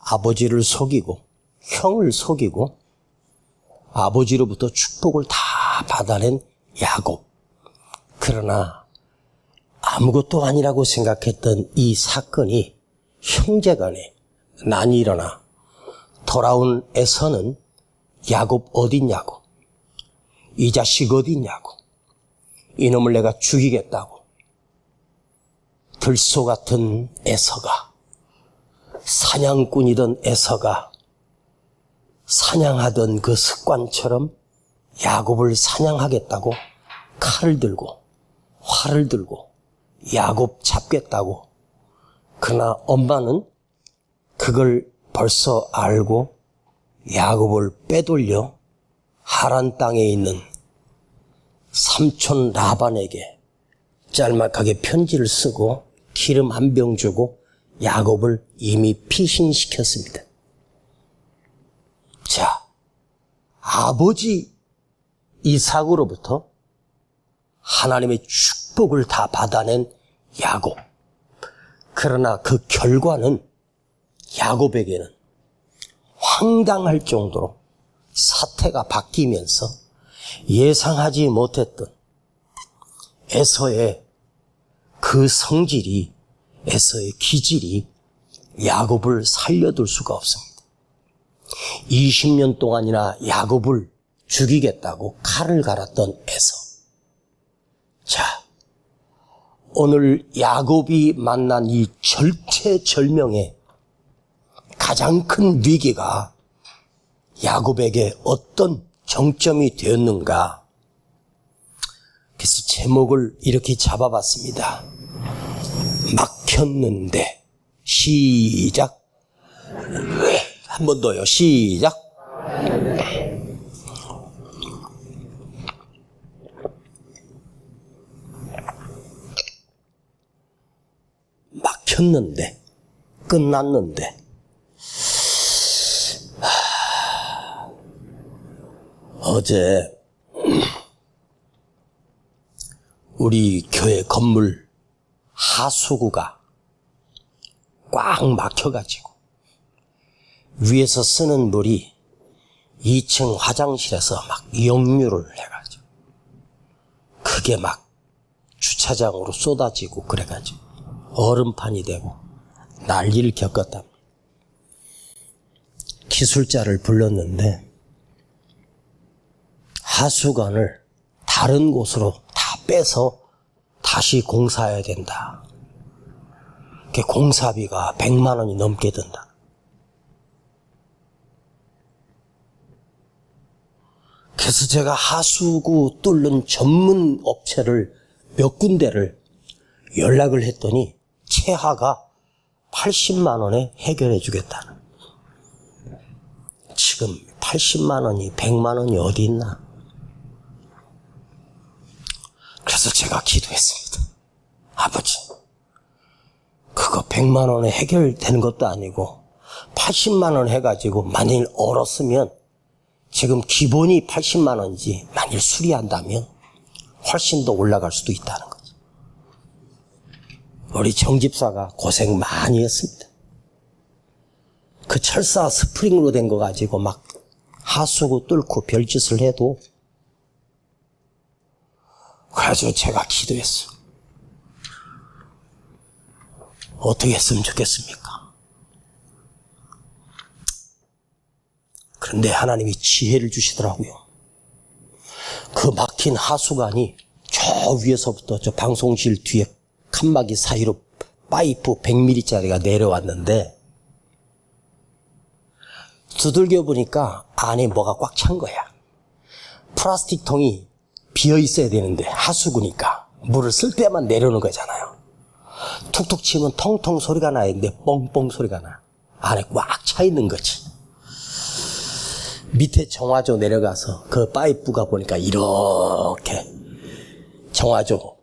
아버지를 속이고 형을 속이고 아버지로부터 축복을 다 받아낸 야곱. 그러나 아무것도 아니라고 생각했던 이 사건이 형제간에 난이 일어나 돌아온 에서는 야곱 어딨냐고, 이 자식 어딨냐고, 이놈을 내가 죽이겠다고. 들소 같은 에서가, 사냥꾼이던 에서가 사냥하던 그 습관처럼 야곱을 사냥하겠다고 칼을 들고 활을 들고 야곱 잡겠다고. 그러나 엄마는 그걸 벌써 알고 야곱을 빼돌려 하란 땅에 있는 삼촌 라반에게 짤막하게 편지를 쓰고 기름 한 병 주고 야곱을 이미 피신시켰습니다. 자, 아버지 이삭으로부터 하나님의 축복을 다 받아낸 야곱. 그러나 그 결과는 야곱에게는 황당할 정도로 사태가 바뀌면서 예상하지 못했던 에서의 그 성질이, 에서의 기질이 야곱을 살려둘 수가 없습니다. 20년 동안이나 야곱을 죽이겠다고 칼을 갈았던 에서. 자, 오늘 야곱이 만난 이 절체절명의 가장 큰 위기가 야곱에게 어떤 정점이 되었는가. 그래서 제목을 이렇게 잡아봤습니다. 막혔는데. 시작. 한 번 더요. 시작. 막혔는데, 끝났는데. 어제 우리 교회 건물 하수구가 꽉 막혀가지고 위에서 쓰는 물이 2층 화장실에서 막 역류를 해가지고 그게 막 주차장으로 쏟아지고 그래가지고 얼음판이 되고 난리를 겪었답니다. 기술자를 불렀는데 하수관을 다른 곳으로 다 빼서 다시 공사해야 된다. 그 공사비가 100만 원이 넘게 든다. 그래서 제가 하수구 뚫는 전문 업체를 몇 군데를 연락을 했더니 최하가 80만 원에 해결해 주겠다는. 지금 80만 원이 100만 원이 어디 있나. 그래서 제가 기도했습니다. 아버지, 그거 100만 원에 해결되는 것도 아니고 80만 원 해가지고 만일 얼었으면 지금 기본이 80만 원이지 만일 수리한다면 훨씬 더 올라갈 수도 있다는 거죠. 우리 정집사가 고생 많이 했습니다. 그 철사 스프링으로 된 거 가지고 막 하수구 뚫고 별짓을 해도. 그래서 제가 기도했어요. 어떻게 했으면 좋겠습니까? 그런데 하나님이 지혜를 주시더라고요. 그 막힌 하수관이 저 위에서부터 저 방송실 뒤에 칸막이 사이로 파이프 100mm짜리가 내려왔는데 두들겨 보니까 안에 뭐가 꽉 찬 거야. 플라스틱 통이 비어 있어야 되는데 하수구니까 물을 쓸 때만 내려오는 거잖아요. 툭툭 치면 통통 소리가 나야 되는데 뻥뻥 소리가 나. 안에 꽉 차 있는 거지. 밑에 정화조 내려가서 그 파이프가 보니까 이렇게 정화조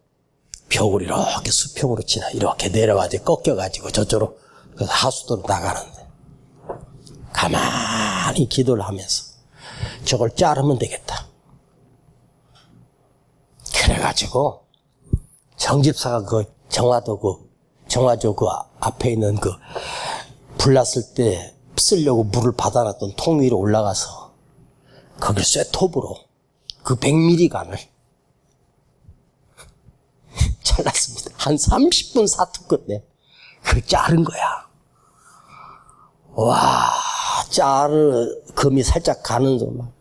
벽을 이렇게 수평으로 치나 이렇게 내려가지고 꺾여가지고 저쪽으로 하수도로 나가는데 가만히 기도를 하면서 저걸 자르면 되겠다. 그래가지고 정집사가 그 정화조 그 앞에 있는 그 불났을 때 쓰려고 물을 받아놨던 통 위로 올라가서 거길 쇠톱으로 그 100mm 관을 잘랐습니다. 한 30분 사투 끝내 그걸 자른 거야. 와, 금이 살짝 가는 막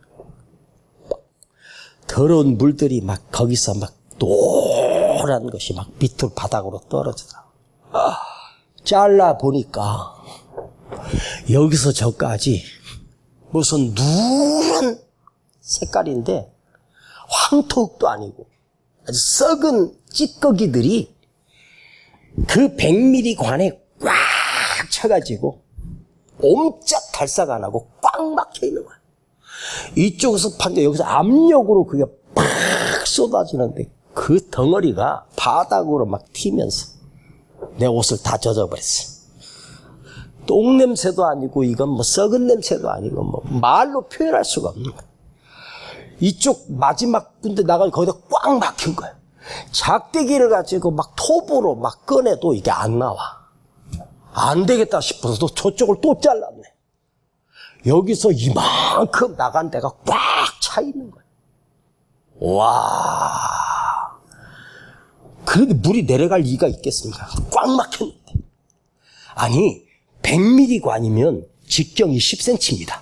더러운 물들이 막 거기서 막 노란 것이 막 밑으로 바닥으로 떨어지더라. 잘라 보니까 여기서 저까지 무슨 누런 색깔인데 황토흙도 아니고 아주 썩은 찌꺼기들이 그 100mm 관에 꽉 차가지고 옴짝 달싹 안 하고 꽉 막혀 있는 거야. 이쪽에서 판데 여기서 압력으로 그게 팍 쏟아지는데 그 덩어리가 바닥으로 막 튀면서 내 옷을 다 젖어버렸어. 똥 냄새도 아니고 이건 뭐 썩은 냄새도 아니고 뭐 말로 표현할 수가 없는 거야. 이쪽 마지막 군데 나가서 거기다 꽉 막힌 거야. 작대기를 가지고 막 톱으로 막 꺼내도 이게 안 나와. 안 되겠다 싶어서 저쪽을 또 잘랐네. 여기서 이만큼 나간 데가 꽉 차 있는 거야. 와. 그런데 물이 내려갈 리가 있겠습니까? 꽉 막혔는데. 아니, 100mm 관이면 직경이 10cm입니다.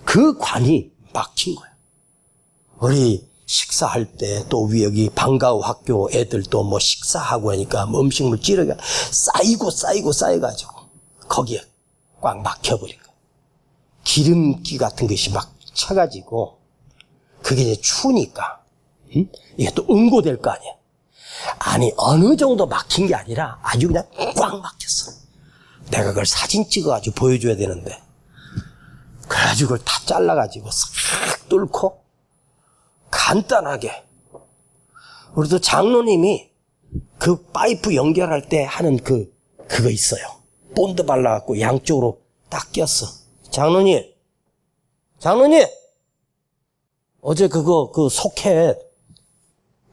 그 관이 막힌 거야. 우리 식사할 때 또 여기 방과후 학교 애들도 뭐 식사하고 하니까 뭐 음식물 찌르게 쌓여가지고 거기에 꽉 막혀버린 거야. 기름기 같은 것이 막 차가지고 그게 이제 추우니까 이게 또 응고될 거 아니야. 아니 어느 정도 막힌 게 아니라 아주 그냥 꽉 막혔어. 내가 그걸 사진 찍어가지고 보여줘야 되는데 그래가지고 그걸 다 잘라가지고 싹 뚫고 간단하게 우리도 장로님이 그 파이프 연결할 때 하는 그거 있어요. 본드 발라갖고 양쪽으로 딱 꼈어. 장로님 어제 그 소켓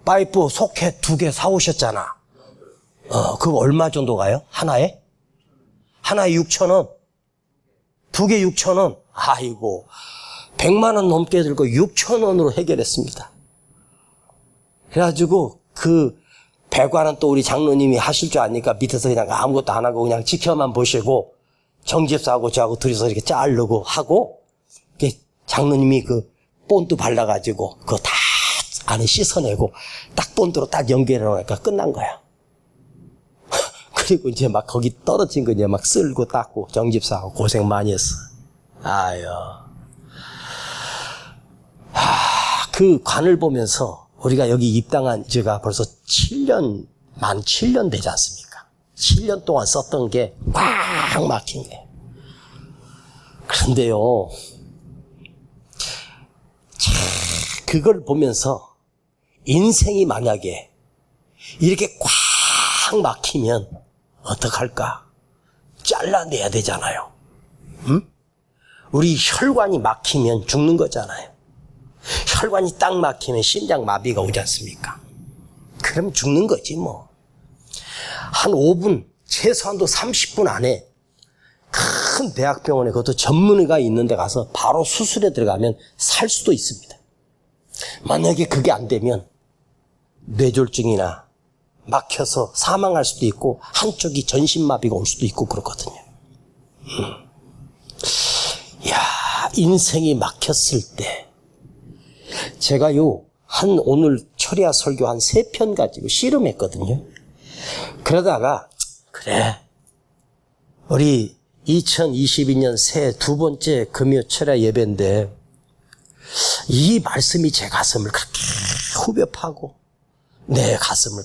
파이프 소켓 2개 사오셨잖아. 그거 얼마 정도 가요? 하나에 6,000원. 2개 6,000원. 아이고 100만 원 넘게 들고 6,000원으로 해결했습니다. 그래가지고 그 배관은 또 우리 장로님이 하실 줄 아니까 밑에서 그냥 아무것도 안 하고 그냥 지켜만 보시고 정집사하고 저하고 둘이서 이렇게 자르고 하고 장로님이 그 본드 발라가지고 그거 다 안에 씻어내고 딱 본드로 딱 연결해 놓으니까 끝난 거야. 그리고 이제 막 거기 떨어진 거 이제 막 쓸고 닦고 정집사하고 고생 많이 했어. 아유. 그 관을 보면서 우리가 여기 입당한 지가 벌써 만 7년 되지 않습니까? 7년 동안 썼던 게 꽉 막힌 게. 그런데요, 그걸 보면서 인생이 만약에 이렇게 꽉 막히면 어떡할까? 잘라내야 되잖아요. 응? 우리 혈관이 막히면 죽는 거잖아요. 혈관이 딱 막히면 심장 마비가 오지 않습니까? 그럼 죽는 거지 뭐. 한 5분, 최소한도 30분 안에 큰 대학병원에 그것도 전문의가 있는 데 가서 바로 수술에 들어가면 살 수도 있습니다. 만약에 그게 안 되면 뇌졸중이나 막혀서 사망할 수도 있고 한쪽이 전신마비가 올 수도 있고 그렇거든요. 이야, 인생이 막혔을 때 제가요, 오늘 철야 설교 한 3편 가지고 씨름했거든요. 그러다가, 그래, 우리 2022년 새해 2번째 금요 철야 예배인데, 이 말씀이 제 가슴을 그렇게 후벼 파고, 내 가슴을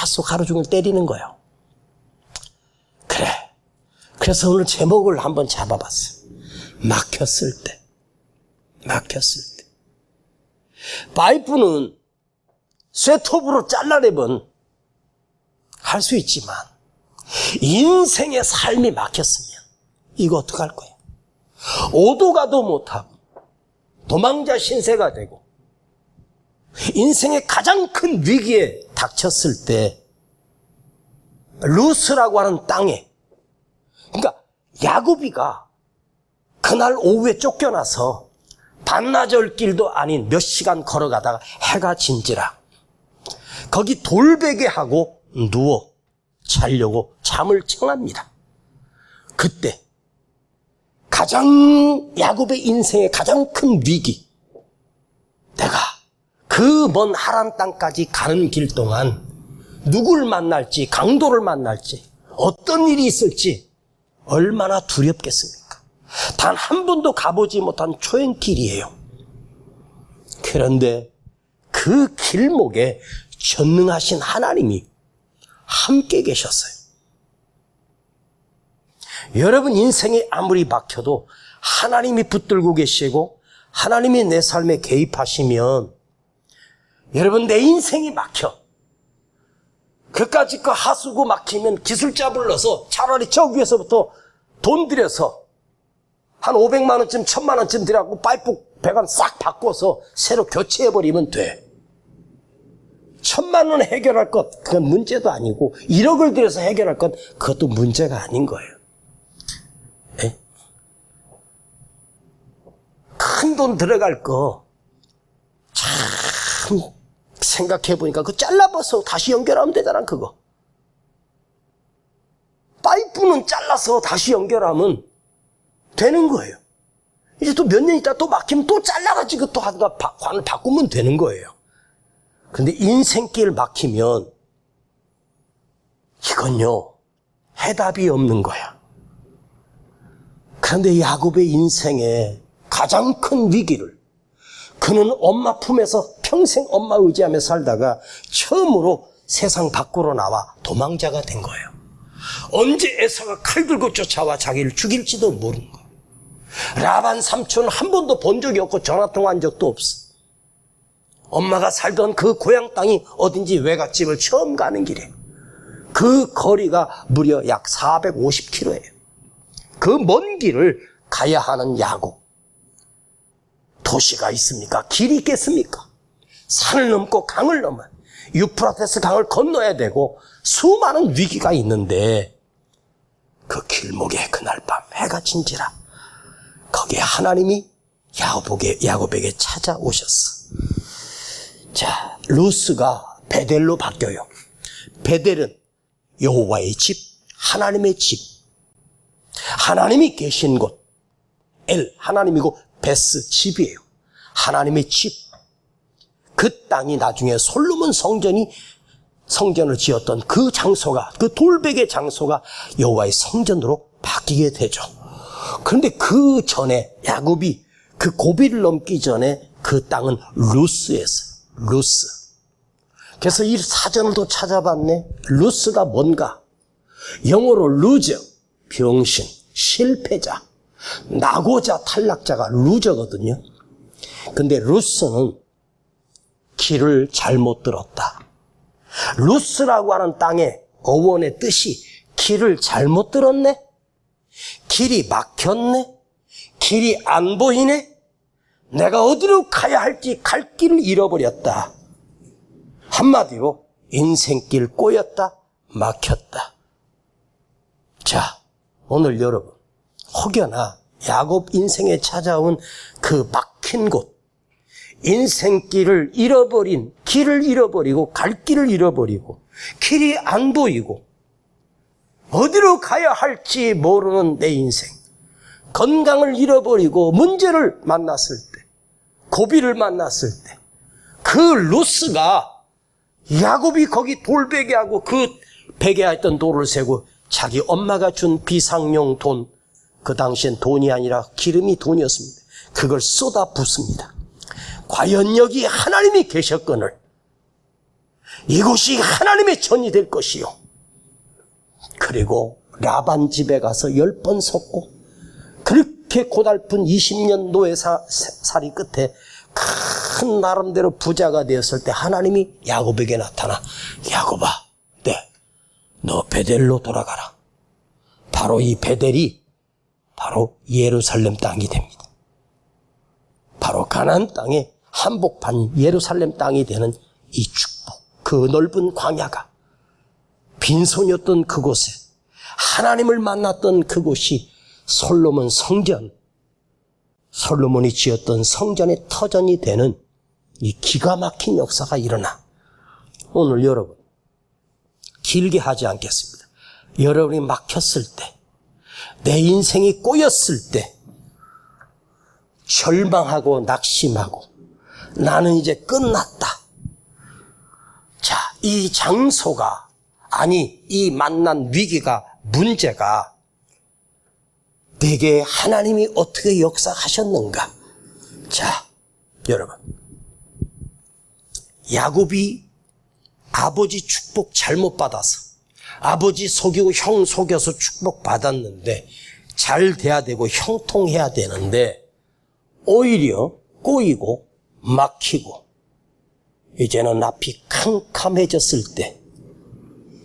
계속 하루 종일 때리는 거예요. 그래. 그래서 오늘 제목을 한번 잡아봤어요. 막혔을 때. 파이프는 쇠톱으로 잘라내면 할 수 있지만 인생의 삶이 막혔으면 이거 어떡할 거예요? 오도 가도 못하고 도망자 신세가 되고 인생의 가장 큰 위기에 닥쳤을 때 루스라고 하는 땅에, 그러니까 야곱이가 그날 오후에 쫓겨나서 반나절 길도 아닌 몇 시간 걸어가다가 해가 진지라 거기 돌베개하고 누워 자려고 잠을 청합니다. 그때 가장 야곱의 인생의 가장 큰 위기, 내가 그 먼 하란 땅까지 가는 길 동안 누굴 만날지, 강도를 만날지, 어떤 일이 있을지 얼마나 두렵겠습니까? 단 한 번도 가보지 못한 초행길이에요. 그런데 그 길목에 전능하신 하나님이 함께 계셨어요. 여러분 인생이 아무리 막혀도 하나님이 붙들고 계시고 하나님이 내 삶에 개입하시면 여러분 내 인생이 막혀. 그까짓 거 하수구 막히면 기술자 불러서 차라리 저 위에서부터 돈 들여서 한 500만 원쯤 1000만 원쯤 들여갖고 파이프 배관 싹 바꿔서 새로 교체해버리면 돼. 1000만 원 해결할 것 그건 문제도 아니고 1억을 들여서 해결할 것 그것도 문제가 아닌 거예요. 에? 큰 돈 들어갈 거 참 생각해보니까 그거 잘라봐서 다시 연결하면 되잖아. 그거 파이프는 잘라서 다시 연결하면 되는 거예요. 이제 또 몇 년 있다 또 막히면 또 잘라가지고 또 하다가 관을 바꾸면 되는 거예요. 근데 인생길 막히면 이건요 해답이 없는 거야. 그런데 야곱의 인생에 가장 큰 위기를 그는 엄마 품에서 평생 엄마 의지하며 살다가 처음으로 세상 밖으로 나와 도망자가 된 거예요. 언제 에사가 칼 들고 쫓아와 자기를 죽일지도 모르는 거예요. 라반 삼촌은 한 번도 본 적이 없고 전화통화한 적도 없어. 엄마가 살던 그 고향 땅이 어딘지 외갓집을 처음 가는 길에 그 거리가 무려 약 450km예요. 그 먼 길을 가야 하는 야곱. 도시가 있습니까? 길이 있겠습니까? 산을 넘고 강을 넘어 유프라테스 강을 건너야 되고 수많은 위기가 있는데 그 길목에 그날 밤 해가 진지라 거기에 하나님이 야곱에게 찾아오셨어. 자, 루스가 베델로 바뀌어요. 베델은 여호와의 집, 하나님의 집. 하나님이 계신 곳, 엘, 하나님이고 베스, 집이에요. 하나님의 집. 그 땅이 나중에 솔로몬 성전을 지었던 그 장소가, 그 돌베개 장소가 여호와의 성전으로 바뀌게 되죠. 그런데 그 전에 야곱이 그 고비를 넘기 전에 그 땅은 루스였어요. 루스. 그래서 이 사전을 또 찾아봤네. 루스가 뭔가? 영어로 루저, 병신, 실패자, 나고자, 탈락자가 루저거든요. 근데 루스는 길을 잘못 들었다. 루스라고 하는 땅의 어원의 뜻이 길을 잘못 들었네? 길이 막혔네? 길이 안 보이네? 내가 어디로 가야 할지 갈 길을 잃어버렸다. 한마디로 인생길 꼬였다, 막혔다. 자, 오늘 여러분 혹여나 야곱 인생에 찾아온 그 막힌 곳, 인생길을 잃어버린, 길을 잃어버리고 갈 길을 잃어버리고 길이 안 보이고 어디로 가야 할지 모르는 내 인생, 건강을 잃어버리고 문제를 만났을 때, 고비를 만났을 때 그 루스가 야곱이 거기 돌베개하고 그 베개했던 돌을 세고 자기 엄마가 준 비상용 돈, 그 당시엔 돈이 아니라 기름이 돈이었습니다. 그걸 쏟아 붓습니다. 과연 여기 하나님이 계셨거늘 이곳이 하나님의 전이 될 것이요. 그리고 라반 집에 가서 10번 섰고 그렇게 고달픈 20년 노예살이 끝에 큰 나름대로 부자가 되었을 때 하나님이 야곱에게 나타나 야곱아, 너 베델로 돌아가라. 바로 이 베델이 바로 예루살렘 땅이 됩니다. 바로 가나안 땅의 한복판 예루살렘 땅이 되는 이 축복, 그 넓은 광야가 빈손이었던 그곳에 하나님을 만났던 그곳이 솔로몬 성전, 솔로몬이 지었던 성전의 터전이 되는 이 기가 막힌 역사가 일어나. 오늘 여러분, 길게 하지 않겠습니다. 여러분이 막혔을 때, 내 인생이 꼬였을 때, 절망하고 낙심하고 나는 이제 끝났다. 자, 이 장소가, 아니 이 만난 위기가, 문제가 내게 하나님이 어떻게 역사하셨는가. 자, 여러분, 야곱이 아버지 축복 잘못 받아서, 아버지 속이고 형 속여서 축복 받았는데 잘 돼야 되고 형통해야 되는데 오히려 꼬이고 막히고 이제는 앞이 캄캄해졌을 때,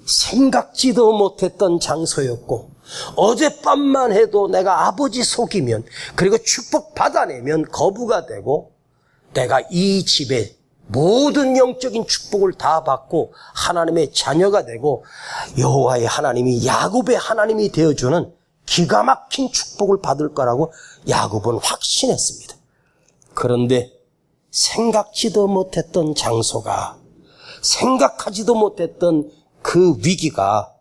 생각지도 못했던 장소였고 어젯밤만 해도 내가 아버지 속이면, 그리고 축복 받아내면 거부가 되고 내가 이 집에 모든 영적인 축복을 다 받고 하나님의 자녀가 되고 여호와의 하나님이 야곱의 하나님이 되어주는 기가 막힌 축복을 받을 거라고 야곱은 확신했습니다. 그런데 생각지도 못했던 장소가, 생각하지도 못했던 그 위기가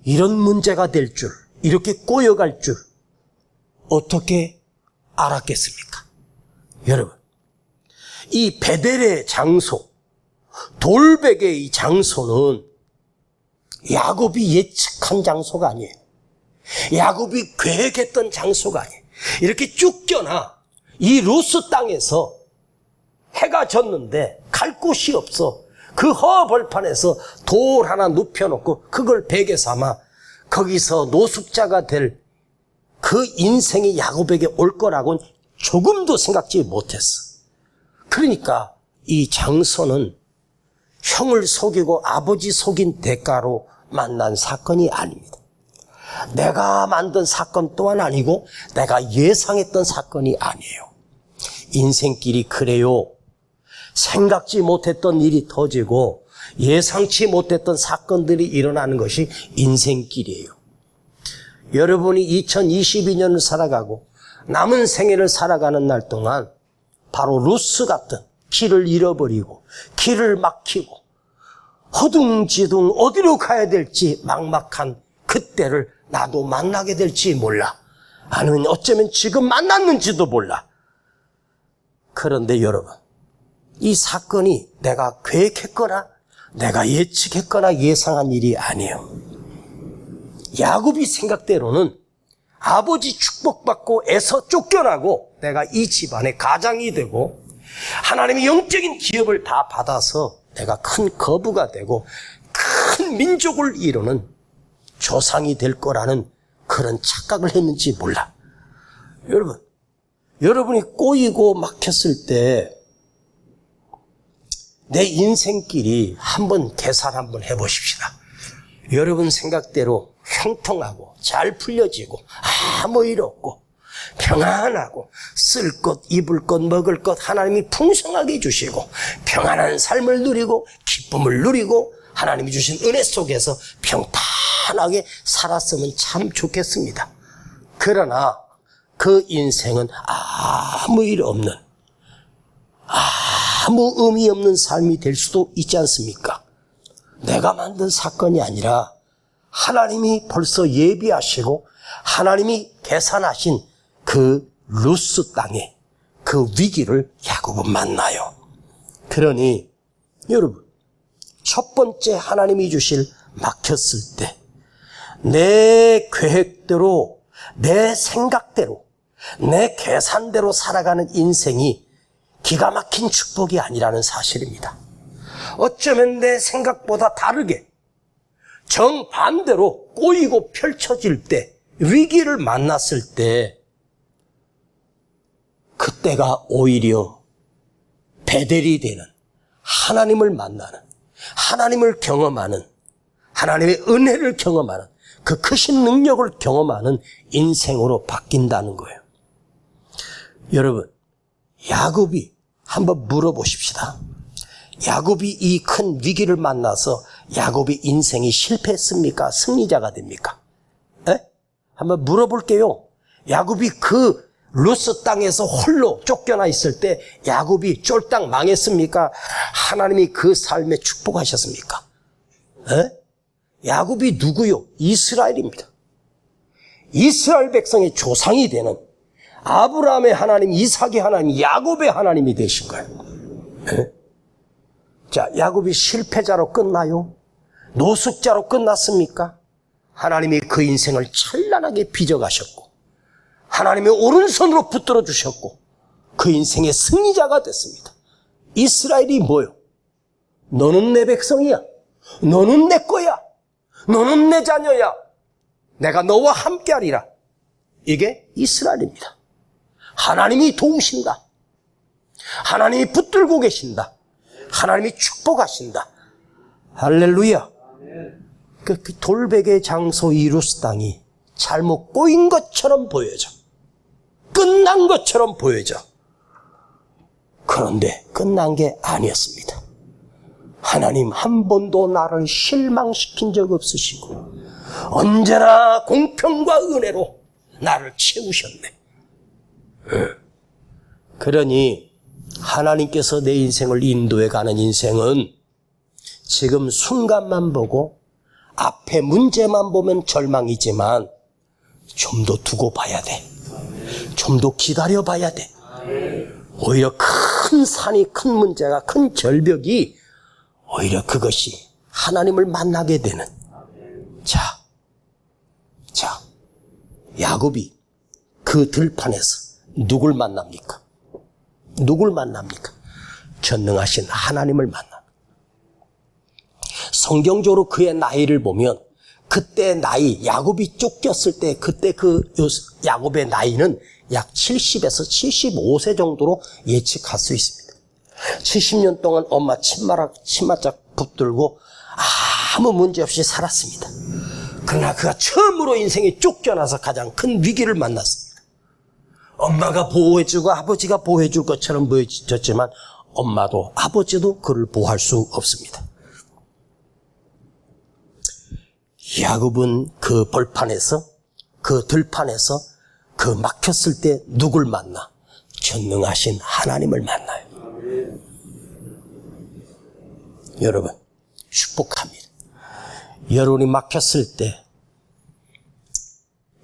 이런 문제가 될 줄, 이렇게 꼬여갈 줄 어떻게 알았겠습니까? 여러분, 이 베델의 장소, 돌베개의 이 장소는 야곱이 예측한 장소가 아니에요. 야곱이 계획했던 장소가 아니에요. 이렇게 쫓겨나 이 루스 땅에서 해가 졌는데 갈 곳이 없어. 그 허벌판에서 돌 하나 눕혀놓고 그걸 베개 삼아 거기서 노숙자가 될 그 인생이 야곱에게 올 거라고는 조금도 생각지 못했어. 그러니까 이 장소는 형을 속이고 아버지 속인 대가로 만난 사건이 아닙니다. 내가 만든 사건 또한 아니고 내가 예상했던 사건이 아니에요. 인생길이 그래요. 생각지 못했던 일이 터지고 예상치 못했던 사건들이 일어나는 것이 인생길이에요. 여러분이 2022년을 살아가고 남은 생애를 살아가는 날 동안 바로 루스 같은 길을 잃어버리고 길을 막히고 허둥지둥 어디로 가야 될지 막막한 그때를 나도 만나게 될지 몰라. 아니면 어쩌면 지금 만났는지도 몰라. 그런데 여러분, 이 사건이 내가 계획했거나 내가 예측했거나 예상한 일이 아니에요. 야곱이 생각대로는 아버지 축복받고 애서 쫓겨나고 내가 이 집안의 가장이 되고 하나님의 영적인 기업을 다 받아서 내가 큰 거부가 되고 큰 민족을 이루는 조상이 될 거라는 그런 착각을 했는지 몰라. 여러분, 여러분이 꼬이고 막혔을 때 내 인생길이 한번 계산 한번 해보십시다. 여러분 생각대로 형통하고 잘 풀려지고 아무 일 없고 평안하고 쓸 것, 입을 것, 먹을 것 하나님이 풍성하게 주시고 평안한 삶을 누리고 기쁨을 누리고 하나님이 주신 은혜 속에서 평탄하게 살았으면 참 좋겠습니다. 그러나 그 인생은 아무 일 없는, 아무 의미 없는 삶이 될 수도 있지 않습니까? 내가 만든 사건이 아니라 하나님이 벌써 예비하시고 하나님이 계산하신 그 루스 땅에 그 위기를 야곱은 만나요. 그러니 여러분, 첫 번째 하나님이 주실 막혔을 때 내 계획대로, 내 생각대로, 내 계산대로 살아가는 인생이 기가 막힌 축복이 아니라는 사실입니다. 어쩌면 내 생각보다 다르게 정반대로 꼬이고 펼쳐질 때, 위기를 만났을 때 그때가 오히려 베델이 되는, 하나님을 만나는, 하나님을 경험하는, 하나님의 은혜를 경험하는, 그 크신 능력을 경험하는 인생으로 바뀐다는 거예요. 여러분, 야곱이 한번 물어보십시다. 야곱이 이 큰 위기를 만나서 야곱의 인생이 실패했습니까? 승리자가 됩니까? 에? 한번 물어볼게요. 야곱이 그 루스 땅에서 홀로 쫓겨나 있을 때 야곱이 쫄딱 망했습니까? 하나님이 그 삶에 축복하셨습니까? 에? 야곱이 누구요? 이스라엘입니다. 이스라엘 백성의 조상이 되는 아브라함의 하나님, 이삭의 하나님, 야곱의 하나님이 되신 거예요. 에? 자, 야곱이 실패자로 끝나요? 노숙자로 끝났습니까? 하나님이 그 인생을 찬란하게 빚어가셨고 하나님의 오른손으로 붙들어 주셨고 그 인생의 승리자가 됐습니다. 이스라엘이 뭐요? 너는 내 백성이야. 너는 내 거야. 너는 내 자녀야. 내가 너와 함께하리라. 이게 이스라엘입니다. 하나님이 도우신다. 하나님이 붙들고 계신다. 하나님이 축복하신다. 할렐루야. 그 돌베개 장소 이루스 땅이 잘못 꼬인 것처럼 보여져. 끝난 것처럼 보여져. 그런데 끝난 게 아니었습니다. 하나님 한 번도 나를 실망시킨 적 없으시고 언제나 공평과 은혜로 나를 채우셨네. 그러니 하나님께서 내 인생을 인도해 가는 인생은 지금 순간만 보고 앞에 문제만 보면 절망이지만 좀 더 두고 봐야 돼. 좀 더 기다려 봐야 돼. 오히려 큰 산이, 큰 문제가, 큰 절벽이 오히려 그것이 하나님을 만나게 되는. 자, 야곱이 그 들판에서 누굴 만납니까? 누굴 만납니까? 전능하신 하나님을 만납니다. 성경적으로 그의 나이를 보면 그때 나이, 야곱이 쫓겼을 때 그때 그 야곱의 나이는 약 70에서 75세 정도로 예측할 수 있습니다. 70년 동안 엄마 치마짝 붙들고 아무 문제 없이 살았습니다. 그러나 그가 처음으로 인생에 쫓겨나서 가장 큰 위기를 만났습니다. 엄마가 보호해주고 아버지가 보호해줄 것처럼 보여졌지만 엄마도 아버지도 그를 보호할 수 없습니다. 야곱은 그 벌판에서, 그 들판에서 그 막혔을 때 누굴 만나? 전능하신 하나님을 만나요. 여러분, 축복합니다. 여러분이 막혔을 때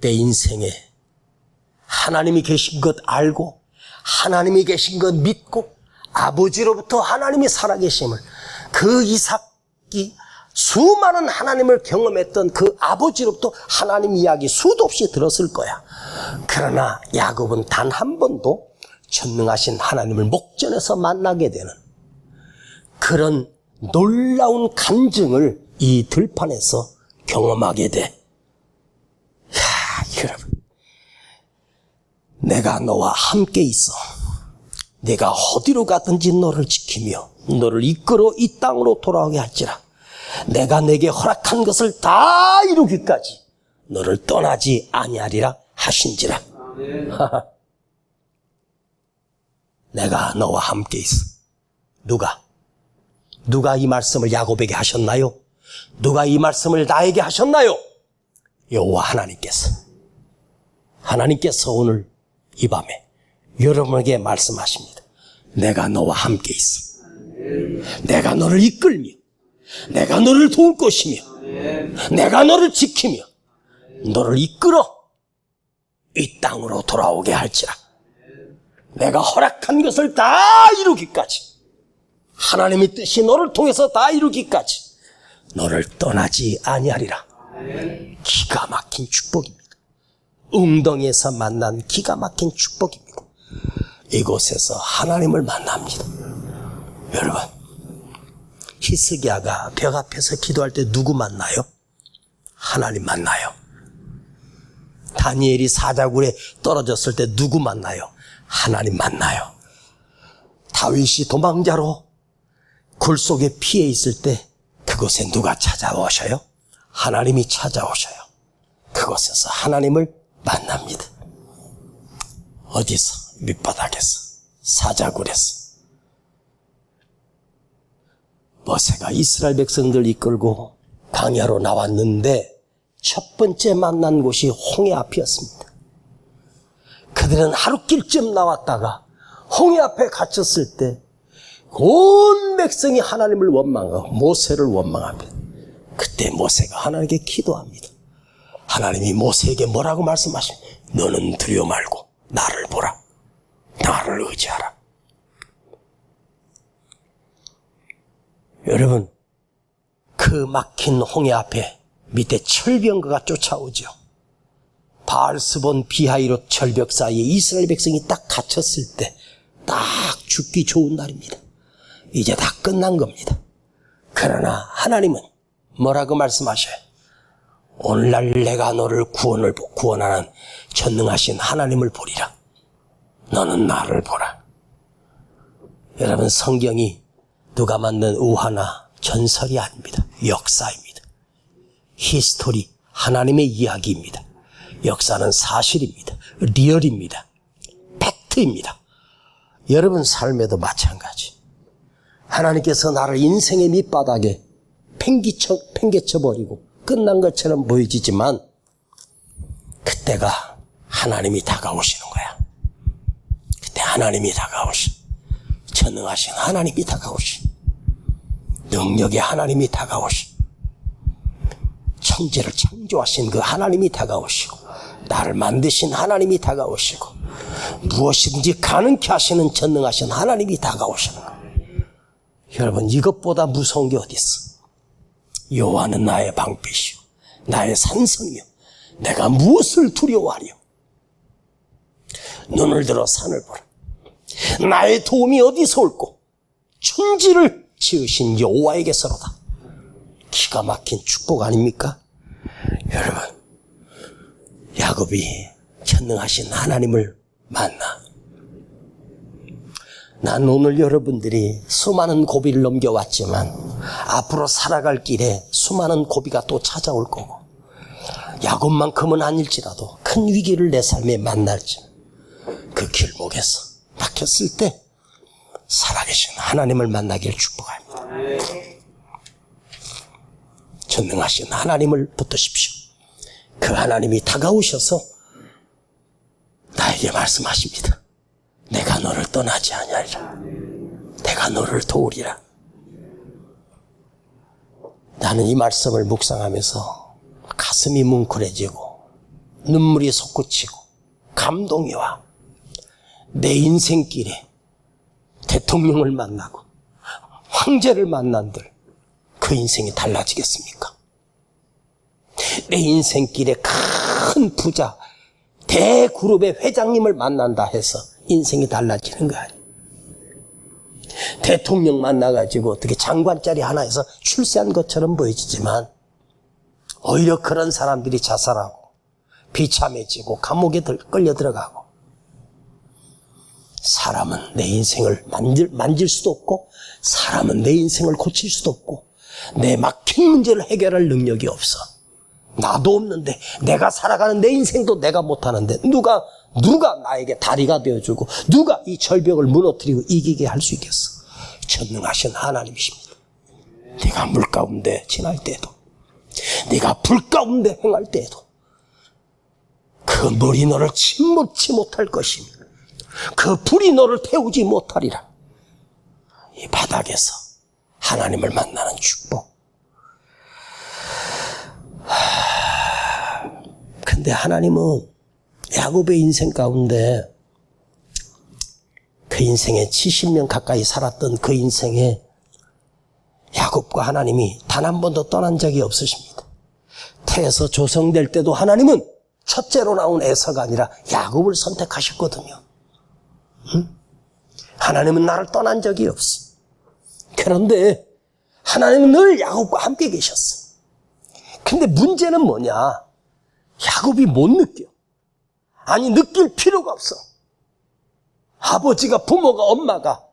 내 인생에 하나님이 계신 것 알고 하나님이 계신 것 믿고 아버지로부터 하나님이 살아계심을, 그 이삭이 수많은 하나님을 경험했던 그 아버지로부터 하나님 이야기 수도 없이 들었을 거야. 그러나 야곱은 단 한 번도 전능하신 하나님을 목전에서 만나게 되는 그런 놀라운 간증을 이 들판에서 경험하게 돼. 야, 여러분, 내가 너와 함께 있어. 내가 어디로 가든지 너를 지키며 너를 이끌어 이 땅으로 돌아오게 할지라. 내가 내게 허락한 것을 다 이루기까지 너를 떠나지 아니하리라 하신지라. 내가 너와 함께 있어. 누가 이 말씀을 야곱에게 하셨나요? 누가 이 말씀을 나에게 하셨나요? 여호와 하나님께서 오늘 이 밤에 여러분에게 말씀하십니다. 내가 너와 함께 있어. 내가 너를 이끌며 내가 너를 도울 것이며 내가 너를 지키며 너를 이끌어 이 땅으로 돌아오게 할지라. 내가 허락한 것을 다 이루기까지, 하나님의 뜻이 너를 통해서 다 이루기까지 너를 떠나지 아니하리라. 기가 막힌 축복입니다. 웅덩이에서 만난 기가 막힌 축복입니다. 이곳에서 하나님을 만납니다. 여러분, 히스기야가 벽 앞에서 기도할 때 누구 만나요? 하나님 만나요. 다니엘이 사자굴에 떨어졌을 때 누구 만나요? 하나님 만나요. 다윗이 도망자로 굴 속에 피해 있을 때 그곳에 누가 찾아오셔요? 하나님이 찾아오셔요. 그곳에서 하나님을 만납니다. 어디서? 밑바닥에서, 사자굴에서. 모세가 이스라엘 백성들 이끌고 광야로 나왔는데 첫 번째 만난 곳이 홍해 앞이었습니다. 그들은 하루길쯤 나왔다가 홍해 앞에 갇혔을 때 온 백성이 하나님을 원망하고 모세를 원망합니다. 그때 모세가 하나님께 기도합니다. 하나님이 모세에게 뭐라고 말씀하십니까? 너는 두려워 말고 나를 보라. 나를 의지하라. 여러분, 그 막힌 홍해 앞에 밑에 철병거가 쫓아오죠. 바알스본 비하이롯 절벽 사이에 이스라엘 백성이 딱 갇혔을 때 딱 죽기 좋은 날입니다. 이제 다 끝난 겁니다. 그러나 하나님은 뭐라고 말씀하셔요? 오늘날 내가 너를 구원하는 전능하신 하나님을 보리라. 너는 나를 보라. 여러분, 성경이 누가 만든 우화나 전설이 아닙니다. 역사입니다. 히스토리, 하나님의 이야기입니다. 역사는 사실입니다. 리얼입니다. 팩트입니다. 여러분 삶에도 마찬가지. 하나님께서 나를 인생의 밑바닥에 팽개쳐버리고 끝난 것처럼 보여지지만 그때가 하나님이 다가오시는 거야. 그때 하나님이 다가오신, 전능하신 하나님이 다가오신, 능력의 하나님이 다가오신, 천지를 창조하신 그 하나님이 다가오시고 나를 만드신 하나님이 다가오시고 무엇이든지 가능케 하시는 전능하신 하나님이 다가오시는 거예요. 여러분, 이것보다 무서운 게 어디 있어? 여호와는 나의 방패시오 나의 산성이요 내가 무엇을 두려워하리요? 눈을 들어 산을 보라. 나의 도움이 어디서 올꼬? 천지를 지으신 여호와에게서로다. 기가 막힌 축복 아닙니까? 여러분, 야곱이 전능하신 하나님을 만나. 난 오늘 여러분들이 수많은 고비를 넘겨왔지만 앞으로 살아갈 길에 수많은 고비가 또 찾아올 거고 야곱만큼은 아닐지라도 큰 위기를 내 삶에 만날지 그 길목에서 막혔을 때 살아계신 하나님을 만나길 축복합니다. 전능하신 하나님을 붙드십시오. 그 하나님이 다가오셔서 나에게 말씀하십니다. 내가 너를 떠나지 아니하리라. 내가 너를 도우리라. 나는 이 말씀을 묵상하면서 가슴이 뭉클해지고 눈물이 솟구치고 감동이 와. 내 인생길에 대통령을 만나고 황제를 만난들 그 인생이 달라지겠습니까? 내 인생길에 큰 부자 대그룹의 회장님을 만난다 해서 인생이 달라지는 거 아니에요. 대통령 만나가지고 어떻게 장관짜리 하나에서 출세한 것처럼 보여지지만 오히려 그런 사람들이 자살하고 비참해지고 감옥에 끌려 들어가고 사람은 내 인생을 만질 수도 없고 사람은 내 인생을 고칠 수도 없고 내 막힌 문제를 해결할 능력이 없어. 나도 없는데 내가 살아가는 내 인생도 내가 못하는데 누가 나에게 다리가 되어주고 누가 이 절벽을 무너뜨리고 이기게 할 수 있겠어? 전능하신 하나님이십니다. 네가 물 가운데 지날 때도 네가 불 가운데 행할 때도 그 물이 너를 침몰치 못할 것이며 그 불이 너를 태우지 못하리라. 이 바닥에서 하나님을 만나는 축복. 근데 하나님은 야곱의 인생 가운데 그 인생에 70년 가까이 살았던 그 인생에 야곱과 하나님이 단 한 번도 떠난 적이 없으십니다. 태에서 조성될 때도 하나님은 첫째로 나온 에서가 아니라 야곱을 선택하셨거든요. 하나님은 나를 떠난 적이 없어. 그런데 하나님은 늘 야곱과 함께 계셨어. 근데 문제는 뭐냐? 야곱이 못 느껴. 아니, 느낄 필요가 없어. 아버지가, 부모가, 엄마가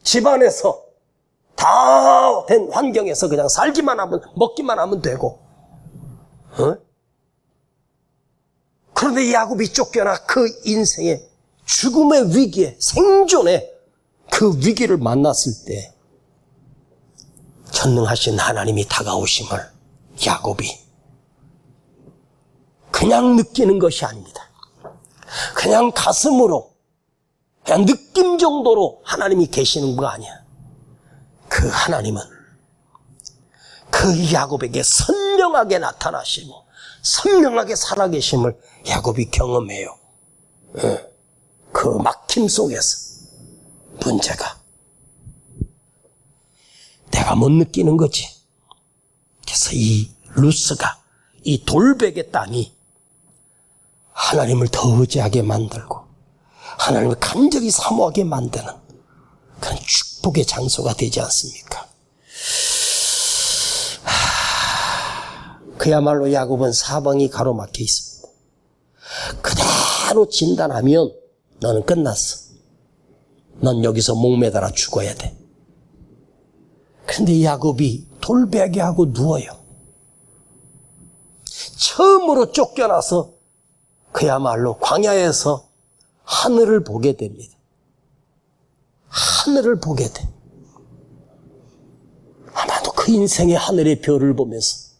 집안에서 다 된 환경에서 그냥 살기만 하면, 먹기만 하면 되고, 그런데 야곱이 쫓겨나 그 인생의 죽음의 위기에, 생존의 그 위기를 만났을 때 전능하신 하나님이 다가오심을 야곱이 그냥 느끼는 것이 아닙니다. 그냥 가슴으로, 그냥 느낌 정도로 하나님이 계시는 거 아니야. 그 하나님은 그 야곱에게 선명하게 나타나시고 선명하게 살아계심을 야곱이 경험해요. 그 막힘 속에서 문제가 내가 못 느끼는 거지. 그래서 이 루스가 이 돌베개 땅이 하나님을 더 의지하게 만들고 하나님을 간절히 사모하게 만드는 그런 축복의 장소가 되지 않습니까? 그야말로 야곱은 사방이 가로막혀 있습니다. 그대로 진단하면 너는 끝났어. 넌 여기서 목매달아 죽어야 돼. 그런데 야곱이 돌베개하고 누워요. 처음으로 쫓겨나서 그야말로 광야에서 하늘을 보게 됩니다. 하늘을 보게 돼. 아마도 그 인생의 하늘의 별을 보면서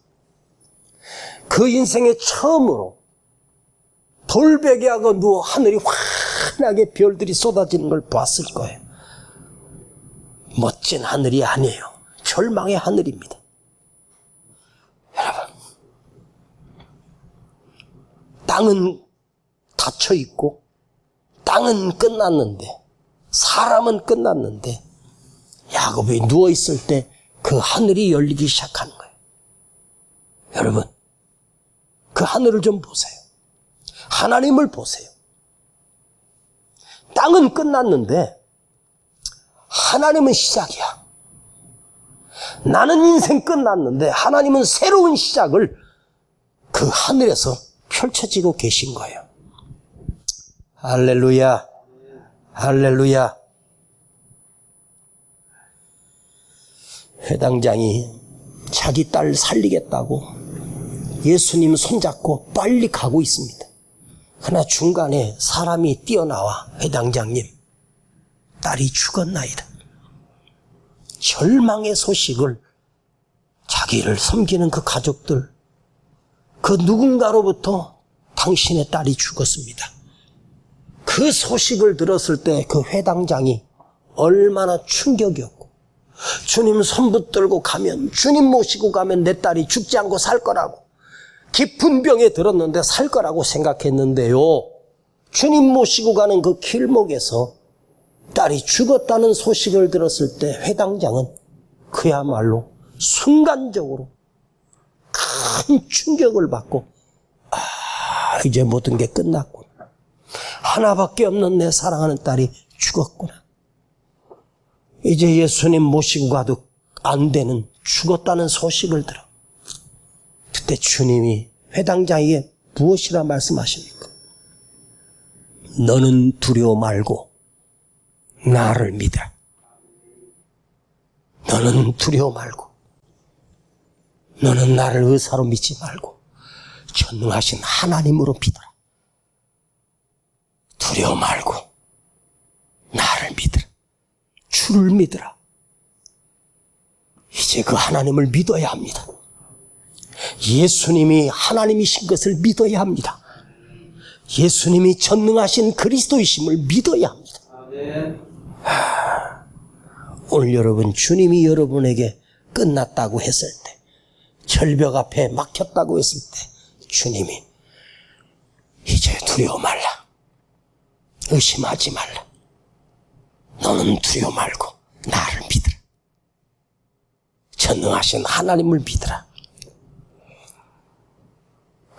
그 인생의 처음으로 돌베개하고 누워 하늘이 환하게 별들이 쏟아지는 걸 봤을 거예요. 멋진 하늘이 아니에요. 절망의 하늘입니다. 여러분, 땅은 닫혀 있고 땅은 끝났는데 사람은 끝났는데 야곱이 누워 있을 때 그 하늘이 열리기 시작하는 거예요. 여러분, 그 하늘을 좀 보세요. 하나님을 보세요. 땅은 끝났는데 하나님은 시작이야. 나는 인생 끝났는데 하나님은 새로운 시작을 그 하늘에서 펼쳐지고 계신 거예요. 할렐루야, 할렐루야. 회당장이 자기 딸 살리겠다고 예수님 손잡고 빨리 가고 있습니다. 그러나 중간에 사람이 뛰어나와 회당장님, 딸이 죽었나이다. 절망의 소식을 자기를 섬기는 그 가족들, 그 누군가로부터 당신의 딸이 죽었습니다. 그 소식을 들었을 때 그 회당장이 얼마나 충격이었고, 주님 손 붙들고 가면, 주님 모시고 가면 내 딸이 죽지 않고 살 거라고, 깊은 병에 들었는데 살 거라고 생각했는데요, 주님 모시고 가는 그 길목에서 딸이 죽었다는 소식을 들었을 때 회당장은 그야말로 순간적으로 큰 충격을 받고, 이제 모든 게 끝났구나. 하나밖에 없는 내 사랑하는 딸이 죽었구나. 이제 예수님 모시고 가도 안 되는 죽었다는 소식을 들어. 그때 주님이 회당장에게 무엇이라 말씀하십니까? 너는 두려워 말고 나를 믿어. 너는 두려워 말고, 너는 나를 의사로 믿지 말고 전능하신 하나님으로 믿어라. 두려워 말고 나를 믿으라. 주를 믿으라. 이제 그 하나님을 믿어야 합니다. 예수님이 하나님이신 것을 믿어야 합니다. 예수님이 전능하신 그리스도이심을 믿어야 합니다. 오늘 여러분, 주님이 여러분에게 끝났다고 했을 때, 절벽 앞에 막혔다고 했을 때 주님이 이제 두려워 말라. 의심하지 말라. 너는 두려워 말고 나를 믿으라. 전능하신 하나님을 믿으라.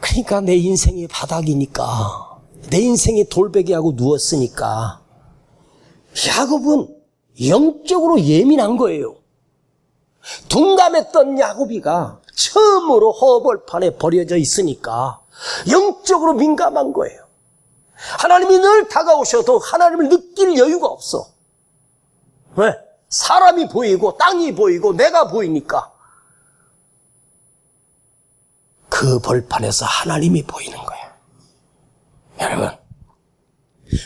그러니까 내 인생이 바닥이니까, 내 인생이 돌베개하고 누웠으니까 야곱은 영적으로 예민한 거예요. 둔감했던 야곱이가 처음으로 허벌판에 버려져 있으니까 영적으로 민감한 거예요. 하나님이 늘 다가오셔도 하나님을 느낄 여유가 없어. 왜? 사람이 보이고 땅이 보이고 내가 보이니까 그 벌판에서 하나님이 보이는 거야. 여러분,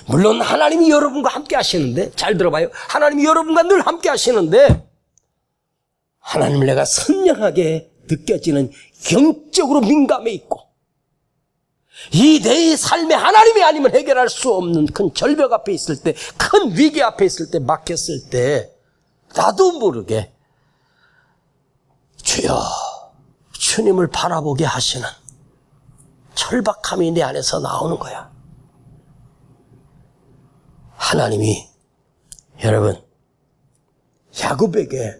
물론 하나님이 여러분과 함께 하시는데, 잘 들어봐요. 하나님이 여러분과 늘 함께 하시는데, 하나님을 내가 선명하게 느껴지는 영적으로 민감해 있고, 이 내 삶에 하나님이 아니면 해결할 수 없는 큰 절벽 앞에 있을 때, 큰 위기 앞에 있을 때, 막혔을 때 나도 모르게 주여, 주님을 바라보게 하시는 절박함이 내 안에서 나오는 거야. 하나님이 여러분 야곱에게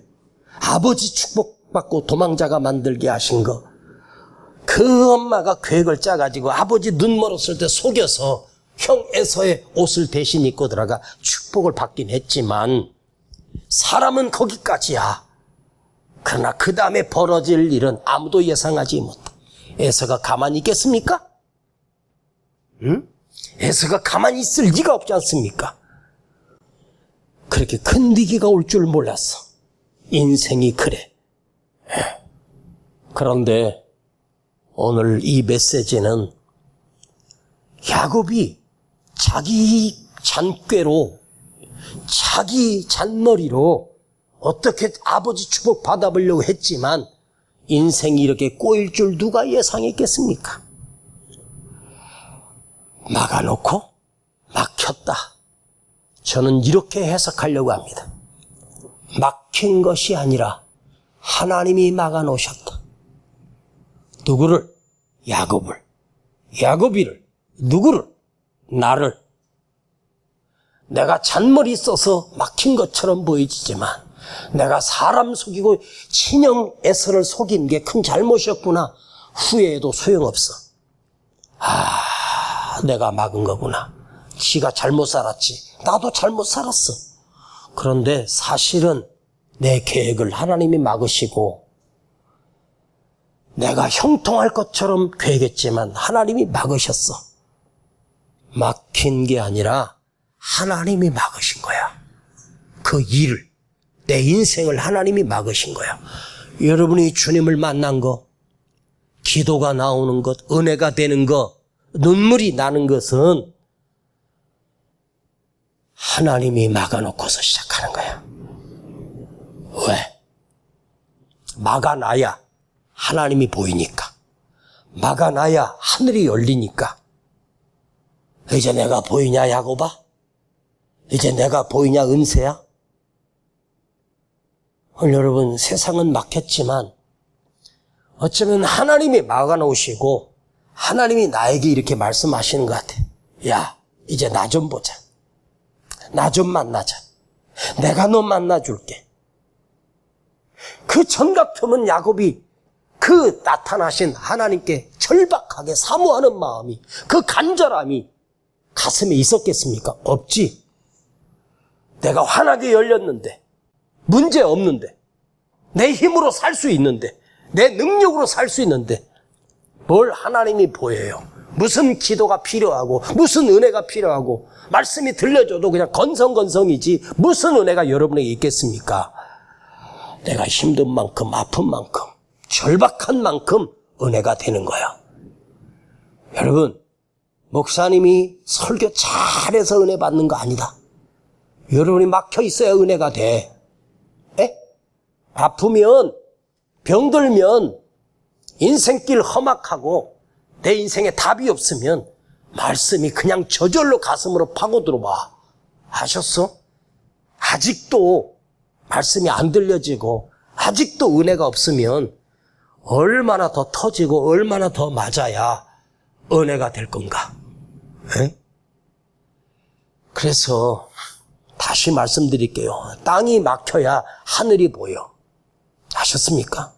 아버지 축복받고 도망자가 만들게 하신 거, 그 엄마가 계획을 짜가지고 아버지 눈 멀었을 때 속여서 형 에서의 옷을 대신 입고 들어가 축복을 받긴 했지만 사람은 거기까지야. 그러나 그 다음에 벌어질 일은 아무도 예상하지 못해. 에서가 가만히 있겠습니까? 응? 에서가 가만히 있을 리가 없지 않습니까? 그렇게 큰 위기가 올 줄 몰랐어. 인생이 그래. 그런데 오늘 이 메시지는 야곱이 자기 잔꾀로, 자기 잔머리로 어떻게 아버지 축복 받아보려고 했지만 인생이 이렇게 꼬일 줄 누가 예상했겠습니까? 막아놓고 막혔다. 저는 이렇게 해석하려고 합니다. 막힌 것이 아니라 하나님이 막아놓으셨다. 누구를? 야곱을. 야곱이를. 누구를? 나를. 내가 잔머리 써서 막힌 것처럼 보이지만 내가 사람 속이고 친형 에서를 속인 게 큰 잘못이었구나. 후회해도 소용없어. 내가 막은 거구나. 지가 잘못 살았지. 나도 잘못 살았어. 그런데 사실은 내 계획을 하나님이 막으시고 내가 형통할 것처럼 계획했지만 하나님이 막으셨어. 막힌 게 아니라 하나님이 막으신 거야. 그 일을, 내 인생을 하나님이 막으신 거야. 여러분이 주님을 만난 거, 기도가 나오는 것, 은혜가 되는 것, 눈물이 나는 것은 하나님이 막아놓고서 시작하는 거야. 왜? 막아놔야 하나님이 보이니까. 막아놔야 하늘이 열리니까. 이제 내가 보이냐 야곱아? 이제 내가 보이냐 은세야? 오늘 여러분, 세상은 막혔지만 어쩌면 하나님이 막아놓으시고 하나님이 나에게 이렇게 말씀하시는 것 같아. 야, 이제 나 좀 보자. 나 좀 만나자. 내가 너 만나줄게. 그 전각품은 야곱이 그 나타나신 하나님께 절박하게 사모하는 마음이, 그 간절함이 가슴에 있었겠습니까? 없지. 내가 환하게 열렸는데, 문제 없는데, 내 힘으로 살 수 있는데, 내 능력으로 살 수 있는데 뭘 하나님이 보여요? 무슨 기도가 필요하고 무슨 은혜가 필요하고 말씀이 들려줘도 그냥 건성건성이지 무슨 은혜가 여러분에게 있겠습니까? 내가 힘든 만큼, 아픈 만큼, 절박한 만큼 은혜가 되는 거야. 여러분, 목사님이 설교 잘해서 은혜 받는 거 아니다. 여러분이 막혀 있어야 은혜가 돼. 에? 아프면, 병들면, 인생길 험악하고 내 인생에 답이 없으면 말씀이 그냥 저절로 가슴으로 파고 들어와. 아셨어? 아직도 말씀이 안 들려지고 아직도 은혜가 없으면 얼마나 더 터지고 얼마나 더 맞아야 은혜가 될 건가? 에? 그래서 다시 말씀드릴게요. 땅이 막혀야 하늘이 보여. 아셨습니까?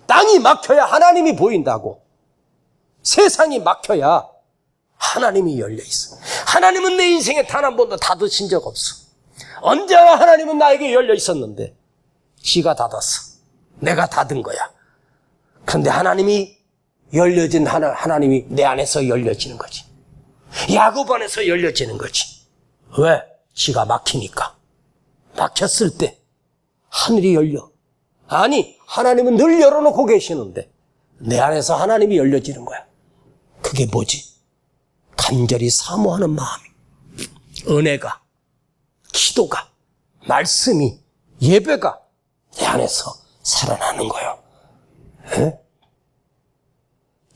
땅이 막혀야 하나님이 보인다고. 세상이 막혀야 하나님이 열려있어. 하나님은 내 인생에 단 한 번도 닫으신 적 없어. 언제나 하나님은 나에게 열려있었는데 지가 닫았어. 내가 닫은 거야. 그런데 하나님이 열려진 하나님이 내 안에서 열려지는 거지. 야곱 안에서 열려지는 거지. 왜? 지가 막히니까. 막혔을 때 하늘이 열려. 아니, 하나님은 늘 열어놓고 계시는데 내 안에서 하나님이 열려지는 거야. 그게 뭐지? 간절히 사모하는 마음이, 은혜가, 기도가, 말씀이, 예배가 내 안에서 살아나는 거예요. 에?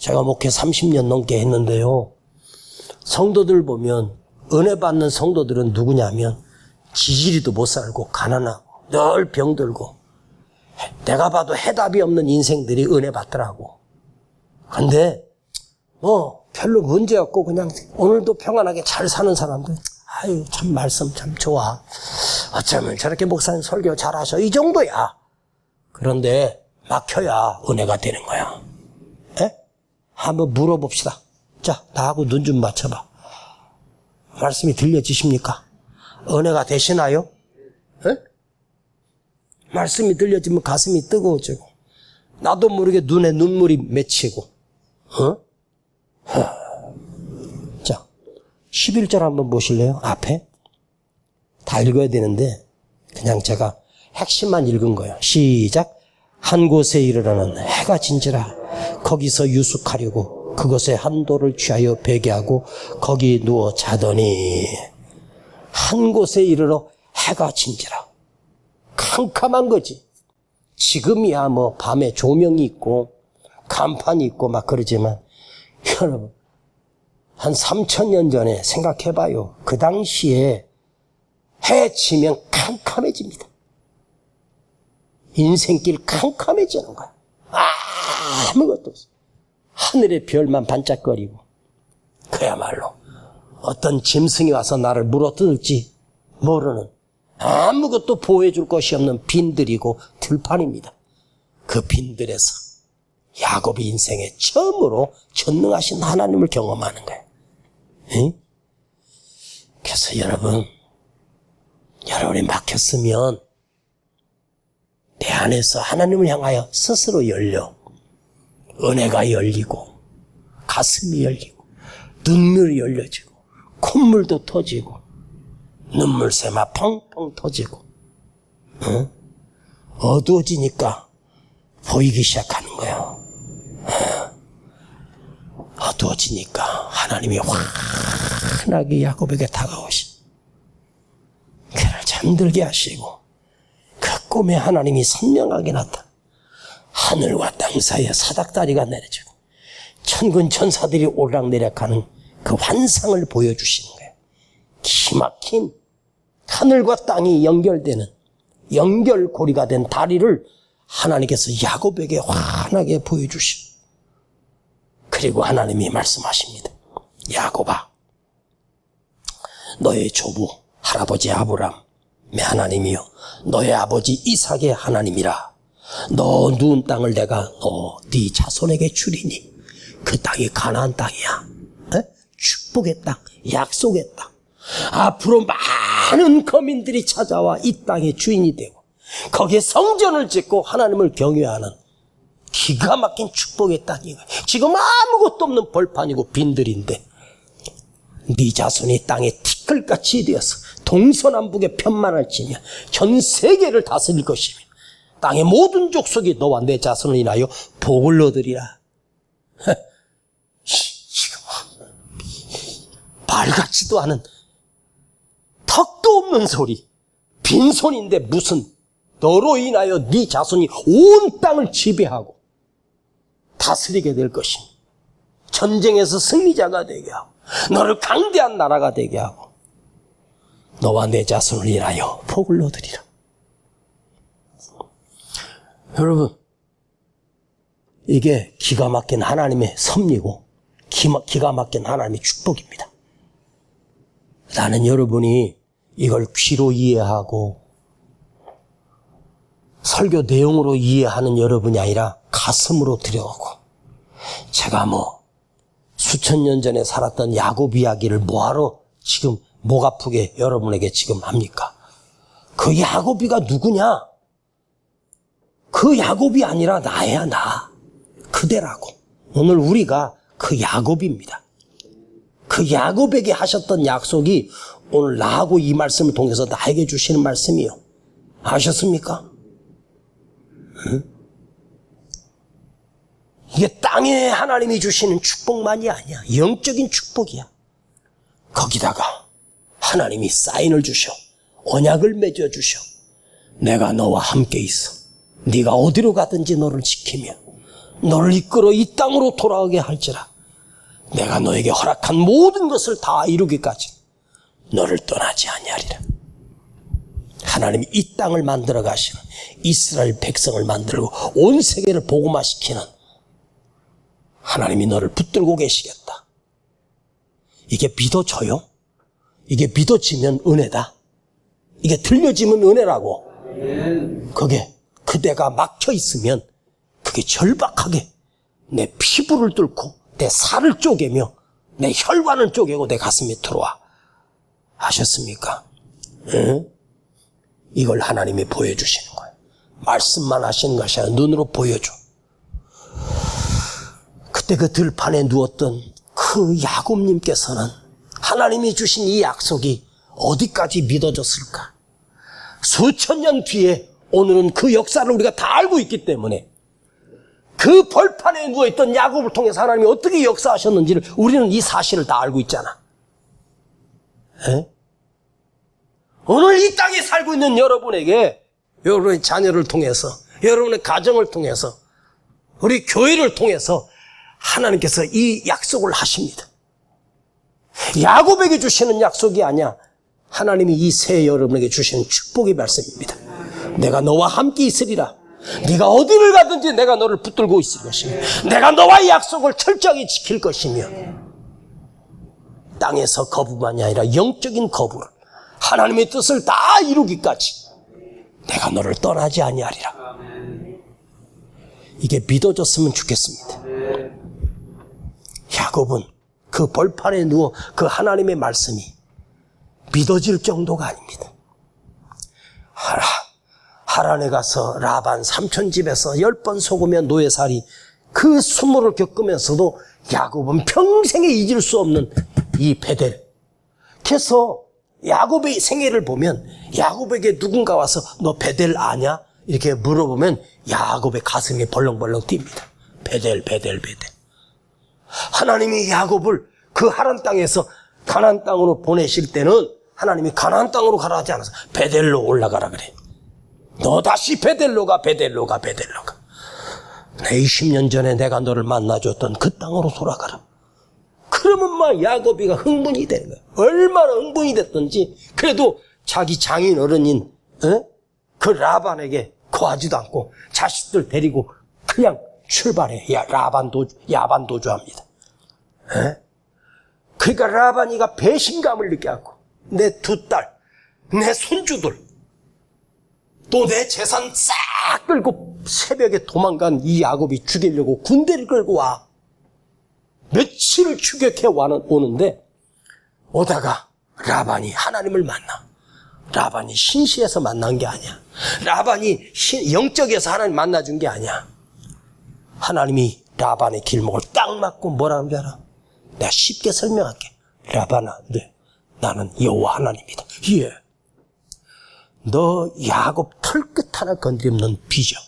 제가 목회 30년 넘게 했는데요. 성도들 보면 은혜 받는 성도들은 누구냐면 지지리도 못 살고 가난하고 늘 병들고 내가 봐도 해답이 없는 인생들이 은혜 받더라고. 근데 별로 문제 없고 그냥 오늘도 평안하게 잘 사는 사람들, 아유 참 말씀 참 좋아. 어쩌면 저렇게 목사님 설교 잘하셔. 이 정도야. 그런데 막혀야 은혜가 되는 거야. 에? 한번 물어봅시다. 자, 나하고 눈 좀 맞춰봐. 말씀이 들려지십니까? 은혜가 되시나요? 에? 말씀이 들려지면 가슴이 뜨거워지고 나도 모르게 눈에 눈물이 맺히고 자, 11절 한번 보실래요? 앞에 다 읽어야 되는데 그냥 제가 핵심만 읽은 거예요. 시작. 한 곳에 이르러는 해가 진지라 거기서 유숙하려고 그곳에 한 돌을 취하여 베개하고 거기 누워 자더니 한 곳에 이르러 해가 진지라. 캄캄한 거지. 지금이야 뭐 밤에 조명이 있고 간판이 있고 막 그러지만 여러분 한 3000년 전에 생각해봐요. 그 당시에 해 지면 캄캄해집니다. 인생길 캄캄해지는 거야. 아무것도 없어. 하늘의 별만 반짝거리고 그야말로 어떤 짐승이 와서 나를 물어뜯을지 모르는 아무것도 보호해줄 것이 없는 빈들이고 들판입니다. 그 빈들에서 야곱의 인생에 처음으로 전능하신 하나님을 경험하는 거예요. 응? 그래서 여러분이 막혔으면 내 안에서 하나님을 향하여 스스로 열려 은혜가 열리고 가슴이 열리고 눈물이 열려지고 콧물도 터지고 눈물새마 펑펑 터지고 어두워지니까 보이기 시작하는 거예요. 어두워지니까 하나님이 환하게 야곱에게 다가오시 그를 잠들게 하시고 그 꿈에 하나님이 선명하게 나타나 하늘과 땅 사이에 사닥다리가 내려지고 천군 천사들이 오르락내리락하는 그 환상을 보여주시는 거예요. 기막힌 하늘과 땅이 연결되는 연결고리가 된 다리를 하나님께서 야곱에게 환하게 보여주시고 그리고 하나님이 말씀하십니다. 야곱아, 너의 조부 할아버지 아브람의 하나님이요 너의 아버지 이삭의 하나님이라. 너 누운 땅을 내가 네 자손에게 주리니 그 땅이 가나안 땅이야. 축복의 땅, 약속의 땅. 앞으로 많은 거민들이 찾아와 이 땅의 주인이 되고 거기에 성전을 짓고 하나님을 경외하는 기가 막힌 축복의 땅이에요. 지금 아무것도 없는 벌판이고 빈들인데 네 자손이 땅에 티끌같이 되어서 동서남북에 편만을 치며 전 세계를 다스릴 것이며 땅의 모든 족속이 너와 내 자손을 인하여 복을 얻으리라. 말 같지도 않은 턱도 없는 소리. 빈손인데 무슨 너로 인하여 네 자손이 온 땅을 지배하고 다스리게 될 것이니 전쟁에서 승리자가 되게 하고 너를 강대한 나라가 되게 하고 너와 내 자손을 인하여 복을 얻으리라. 여러분, 이게 기가 막힌 하나님의 섭리고 기가 막힌 하나님의 축복입니다. 나는 여러분이 이걸 귀로 이해하고 설교 내용으로 이해하는 여러분이 아니라 가슴으로 들여오고 제가 수천 년 전에 살았던 야곱 이야기를 뭐하러 지금 목 아프게 여러분에게 지금 합니까? 그 야곱이가 누구냐? 그 야곱이 아니라 나야, 나. 그대라고. 오늘 우리가 그 야곱입니다. 그 야곱에게 하셨던 약속이 오늘 나하고 이 말씀을 통해서 나에게 주시는 말씀이요. 아셨습니까? 응? 이게 땅에 하나님이 주시는 축복만이 아니야. 영적인 축복이야. 거기다가 하나님이 사인을 주셔. 언약을 맺어 주셔. 내가 너와 함께 있어. 네가 어디로 가든지 너를 지키며 너를 이끌어 이 땅으로 돌아오게 할지라. 내가 너에게 허락한 모든 것을 다 이루기까지 너를 떠나지 아니하리라. 하나님이 이 땅을 만들어 가시는, 이스라엘 백성을 만들고 온 세계를 복음화시키는 하나님이 너를 붙들고 계시겠다. 이게 믿어져요? 이게 믿어지면 은혜다. 이게 들려지면 은혜라고. 그게 그대가 막혀 있으면 그게 절박하게 내 피부를 뚫고 내 살을 쪼개며 내 혈관을 쪼개고 내 가슴에 들어와. 아셨습니까? 응? 이걸 하나님이 보여주시는 거예요. 말씀만 하시는 것이 아니라 눈으로 보여줘. 그때 그 들판에 누웠던 그 야곱님께서는 하나님이 주신 이 약속이 어디까지 믿어졌을까? 수천 년 뒤에 오늘은 그 역사를 우리가 다 알고 있기 때문에 그 벌판에 누워있던 야곱을 통해서 하나님이 어떻게 역사하셨는지를 우리는 이 사실을 다 알고 있잖아. 에? 오늘 이 땅에 살고 있는 여러분에게, 여러분의 자녀를 통해서, 여러분의 가정을 통해서, 우리 교회를 통해서 하나님께서 이 약속을 하십니다. 야곱에게 주시는 약속이 아니야. 하나님이 이 새 여러분에게 주시는 축복의 말씀입니다. 내가 너와 함께 있으리라. 네가 어디를 가든지 내가 너를 붙들고 있을 것이며 내가 너와의 약속을 철저하게 지킬 것이며, 땅에서 거부만이 아니라 영적인 거부를, 하나님의 뜻을 다 이루기까지 내가 너를 떠나지 아니하리라. 이게 믿어졌으면 좋겠습니다. 야곱은 그 벌판에 누워 그 하나님의 말씀이 믿어질 정도가 아닙니다. 하란에 가서 라반 삼촌 집에서 10번 속으며 노예살이, 그 수모를 겪으면서도 야곱은 평생에 잊을 수 없는 이 베델. 그래서 야곱의 생애를 보면 야곱에게 누군가 와서 너 베델 아냐? 이렇게 물어보면 야곱의 가슴이 벌렁벌렁 뜁니다. 베델. 하나님이 야곱을 그 하란 땅에서 가나안 땅으로 보내실 때는 하나님이 가나안 땅으로 가라 하지 않아서 베델로 올라가라 그래. 너 다시 베델로 가. 내 20년 전에 내가 너를 만나줬던 그 땅으로 돌아가라. 그러면 막 야곱이가 흥분이 되는 거야. 얼마나 흥분이 됐던지. 그래도 자기 장인 어른인 그 라반에게 거하지도 않고 자식들 데리고 그냥 출발해. 야반 도주합니다. 그러니까 라반이가 배신감을 느껴갖고 내 두 딸, 내 손주들, 또 내 재산 싹 끌고 새벽에 도망간 이 야곱이 죽이려고 군대를 끌고 와. 며칠을 추격해 오는데 오다가 라반이 하나님을 만나. 라반이 신시에서 만난 게 아니야. 라반이 영적에서 하나님 만나준 게 아니야. 하나님이 라반의 길목을 딱 맞고 뭐라 하는 줄 알아? 내가 쉽게 설명할게. 라반아, 나는 여호와 하나님이다. 예. 너 야곱 털끝 하나 건드리면 넌 빚어.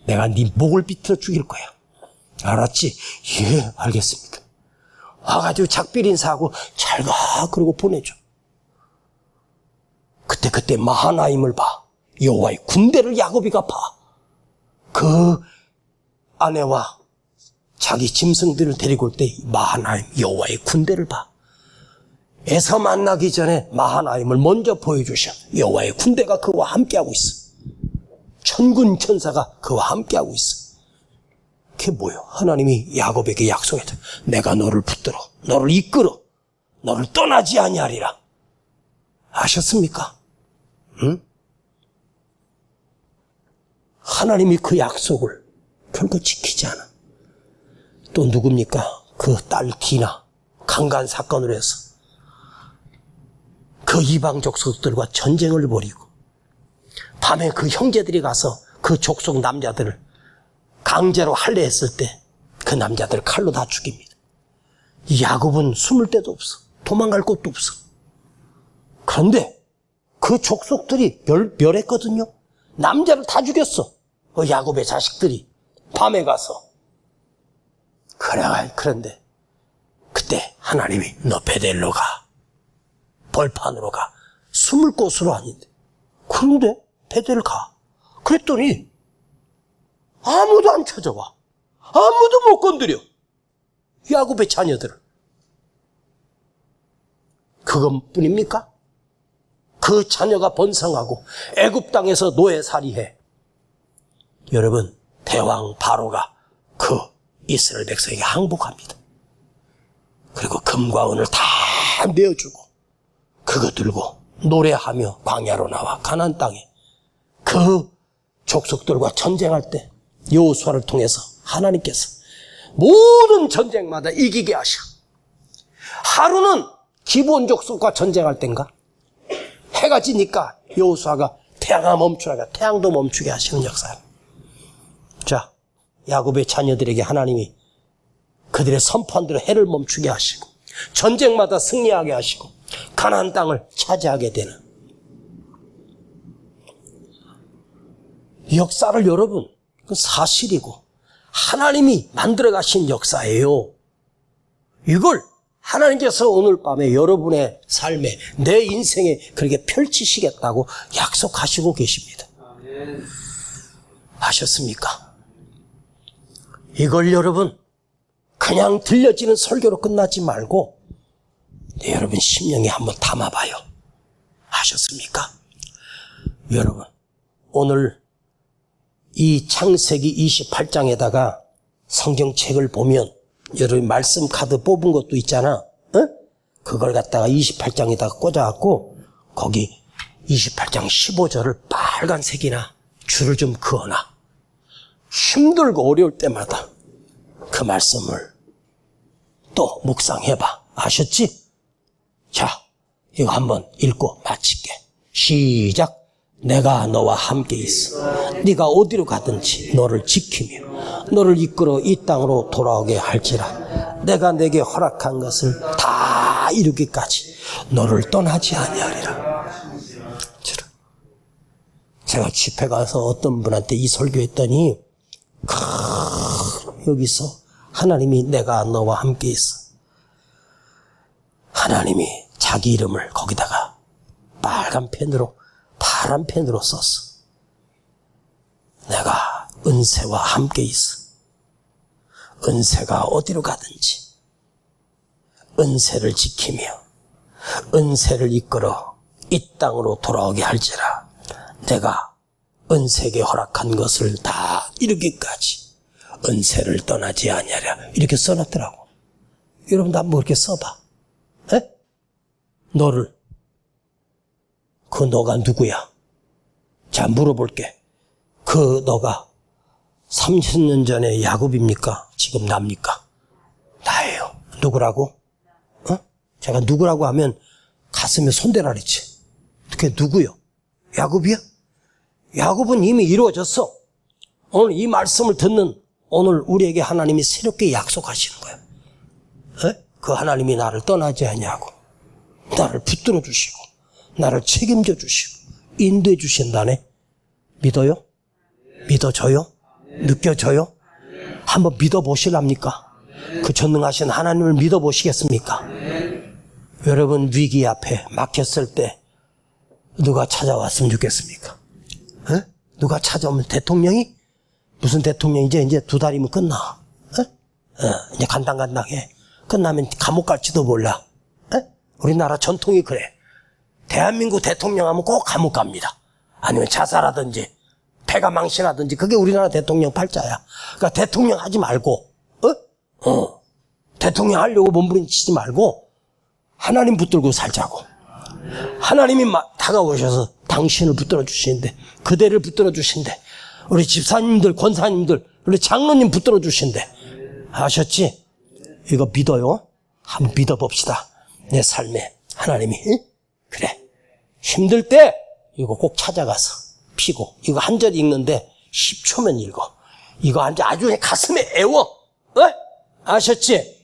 내가 네 목을 비틀어 죽일 거야. 알았지? 예, 알겠습니다. 와가지고 작별 인사하고 잘 가. 그러고 보내줘. 그때 마하나임을 봐. 여호와의 군대를 야곱이가 봐. 그 아내와 자기 짐승들을 데리고 올 때 마하나임 여호와의 군대를 봐. 에서 만나기 전에 마하나임을 먼저 보여주셔. 여호와의 군대가 그와 함께하고 있어. 천군 천사가 그와 함께하고 있어. 그게 뭐예요? 하나님이 야곱에게 약속했다. 내가 너를 붙들어, 너를 이끌어, 너를 떠나지 아니하리라. 아셨습니까? 응? 하나님이 그 약속을 결코 지키지 않아. 또 누굽니까? 그 딸 디나 강간 사건으로 해서 그 이방 족속들과 전쟁을 벌이고 밤에 그 형제들이 가서 그 족속 남자들을 강제로 할례했을 때 그 남자들을 칼로 다 죽입니다. 야곱은 숨을 데도 없어. 도망갈 곳도 없어. 그런데 그 족속들이 멸했거든요. 남자를 다 죽였어. 그 야곱의 자식들이 밤에 가서. 그런데 그때 하나님이 너 베델로 가. 벌판으로 가. 숨을 곳으로 아닌데. 그런데 베델 가. 그랬더니 아무도 안 찾아와. 아무도 못 건드려. 야곱의 자녀들을. 그것뿐입니까? 그 자녀가 번성하고 애굽 땅에서 노예살이해. 여러분, 대왕 바로가 그 이스라엘 백성에게 항복합니다. 그리고 금과 은을 다 내어주고 그거 들고 노래하며 광야로 나와 가나안 땅에 그 족속들과 전쟁할 때 여호수아를 통해서 하나님께서 모든 전쟁마다 이기게 하셔. 하루는 기브온 족속과 전쟁할 땐가 해가 지니까 여호수아가 태양아 멈추라가 태양도 멈추게 하시는 역사예요. 자, 야곱의 자녀들에게 하나님이 그들의 선포한 대로 해를 멈추게 하시고 전쟁마다 승리하게 하시고 가나안 땅을 차지하게 되는 이 역사를 여러분, 그 사실이고 하나님이 만들어 가신 역사예요. 이걸 하나님께서 오늘 밤에 여러분의 삶에 내 인생에 그렇게 펼치시겠다고 약속하시고 계십니다. 아셨습니까? 이걸 여러분 그냥 들려지는 설교로 끝나지 말고 여러분 심령에 한번 담아봐요. 아셨습니까? 여러분 오늘 이 창세기 28장에다가 성경책을 보면 여러분 말씀 카드 뽑은 것도 있잖아. 그걸 갖다가 28장에다가 꽂아갖고 거기 28장 15절을 빨간색이나 줄을 좀 그어놔. 힘들고 어려울 때마다 그 말씀을 또 묵상해봐. 아셨지? 자, 이거 한번 읽고 마칠게. 시작. 내가 너와 함께 있어. 네가 어디로 가든지 너를 지키며 너를 이끌어 이 땅으로 돌아오게 할지라. 내가 내게 허락한 것을 다 이루기까지 너를 떠나지 아니하리라. 제가 집회 가서 어떤 분한테 이 설교했더니 여기서 하나님이 내가 너와 함께 있어. 하나님이 자기 이름을 거기다가 빨간 펜으로 파란 펜으로 썼어. 내가 은혜와 함께 있어. 은혜가 어디로 가든지 은혜를 지키며 은혜를 이끌어 이 땅으로 돌아오게 할지라. 내가 은혜에게 허락한 것을 다 이루기까지 은혜를 떠나지 아니하랴. 이렇게 써놨더라고. 여러분도 한번 그렇게 써봐. 에? 너를 그 너가 누구야? 자, 물어볼게. 그 너가 30년 전에 야곱입니까? 지금 납니까? 나예요. 누구라고? 제가 누구라고 하면 가슴에 손대라 그랬지. 그게 누구요? 야곱이야? 야곱은 이미 이루어졌어. 오늘 이 말씀을 듣는 오늘 우리에게 하나님이 새롭게 약속하시는 거야. 그 하나님이 나를 떠나지 않냐고. 나를 붙들어 주시고 나를 책임져 주시고 인도해 주신다네. 믿어요? 믿어져요? 느껴져요? 한번 믿어보실랍니까? 그 전능하신 하나님을 믿어보시겠습니까? 여러분 위기 앞에 막혔을 때 누가 찾아왔으면 좋겠습니까? 누가 찾아오면 대통령이? 무슨 대통령이지? 이제 2달이면 끝나. 이제 간당간당해. 끝나면 감옥 갈지도 몰라. 우리나라 전통이 그래. 대한민국 대통령 하면 꼭 감옥 갑니다. 아니면 자살하든지 배가 망신하든지 그게 우리나라 대통령 팔자야. 그러니까 대통령 하지 말고 대통령 하려고 몸부림치지 말고 하나님 붙들고 살자고. 하나님이 다가오셔서 당신을 붙들어 주시는데 그대를 붙들어 주신대. 우리 집사님들 권사님들 우리 장로님 붙들어 주신대. 아셨지? 이거 믿어요? 한번 믿어봅시다. 내 삶에 하나님이 그래 힘들 때 이거 꼭 찾아가서 피고 이거 한 절 읽는데 10초면 읽어. 이거 아주 가슴에 애워. 아셨지?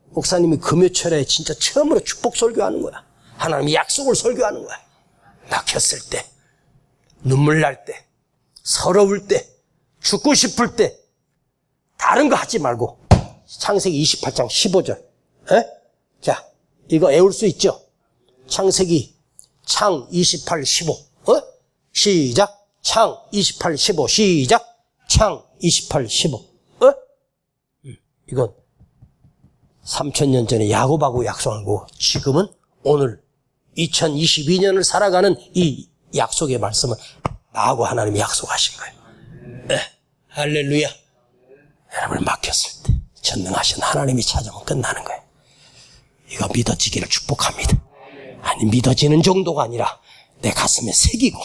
목사님이 금요철에 진짜 처음으로 축복 설교하는 거야. 하나님이 약속을 설교하는 거야. 막혔을 때, 눈물 날 때, 서러울 때, 죽고 싶을 때 다른 거 하지 말고 창세기 28장 15절. 자, 이거 애울 수 있죠? 창세기 창 28, 15. 시작. 창 28, 15. 시작. 창 28, 15. 이건 3000년 전에 야곱하고 약속하고 지금은 오늘 2022년을 살아가는 이 약속의 말씀은 나하고 하나님이 약속하신 거예요. 네. 할렐루야. 여러분 맡겼을 때 전능하신 하나님이 찾으면 끝나는 거예요. 이거 믿어지기를 축복합니다. 아니 믿어지는 정도가 아니라 내 가슴에 새기고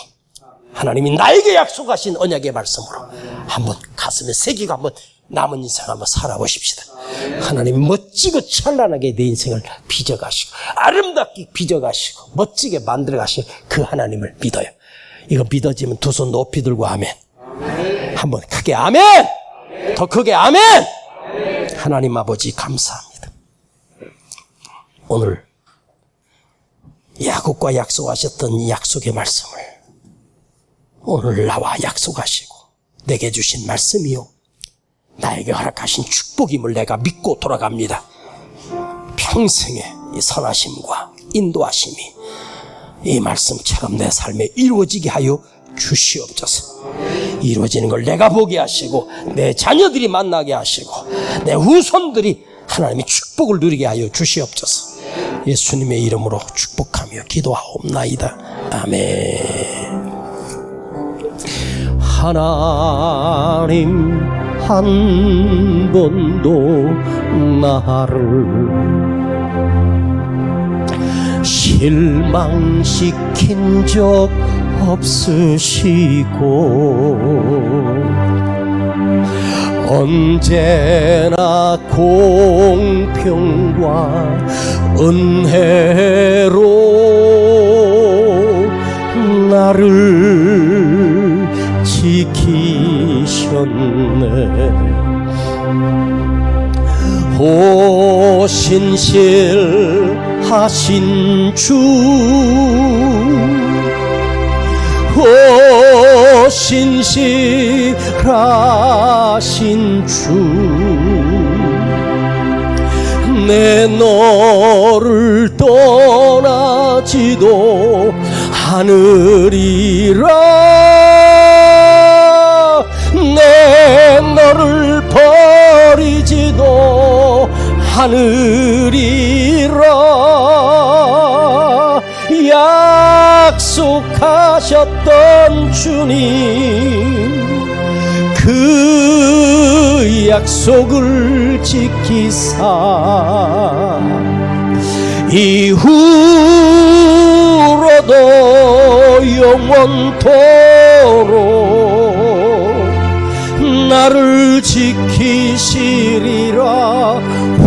하나님이 나에게 약속하신 언약의 말씀으로 한번 가슴에 새기고 한번 남은 인생 한번 살아보십시다. 하나님 멋지고 찬란하게 내 인생을 빚어가시고 아름답게 빚어가시고 멋지게 만들어가시고 그 하나님을 믿어요. 이거 믿어지면 두 손 높이 들고 아멘. 한번 크게 아멘. 더 크게 아멘. 하나님 아버지 감사합니다. 오늘 야곱과 약속하셨던 이 약속의 말씀을 오늘 나와 약속하시고 내게 주신 말씀이요 나에게 허락하신 축복임을 내가 믿고 돌아갑니다. 평생의 이 선하심과 인도하심이 이 말씀처럼 내 삶에 이루어지게 하여 주시옵소서. 이루어지는 걸 내가 보게 하시고 내 자녀들이 만나게 하시고 내 후손들이 하나님의 축복을 누리게 하여 주시옵소서. 예수님의 이름으로 축복하며 기도하옵나이다. 아멘. 하나님 한 번도 나를 실망시킨 적 없으시고 언제나 공평과 은혜로 나를 지키셨네. 신실하신 주 신실하신 주 내 너를 떠나지도 않으리라 내 너를 버리지도 않으리라 약속하셨던 주님 그 약속을 지키사 이후로도 영원토록 나를 지키시리라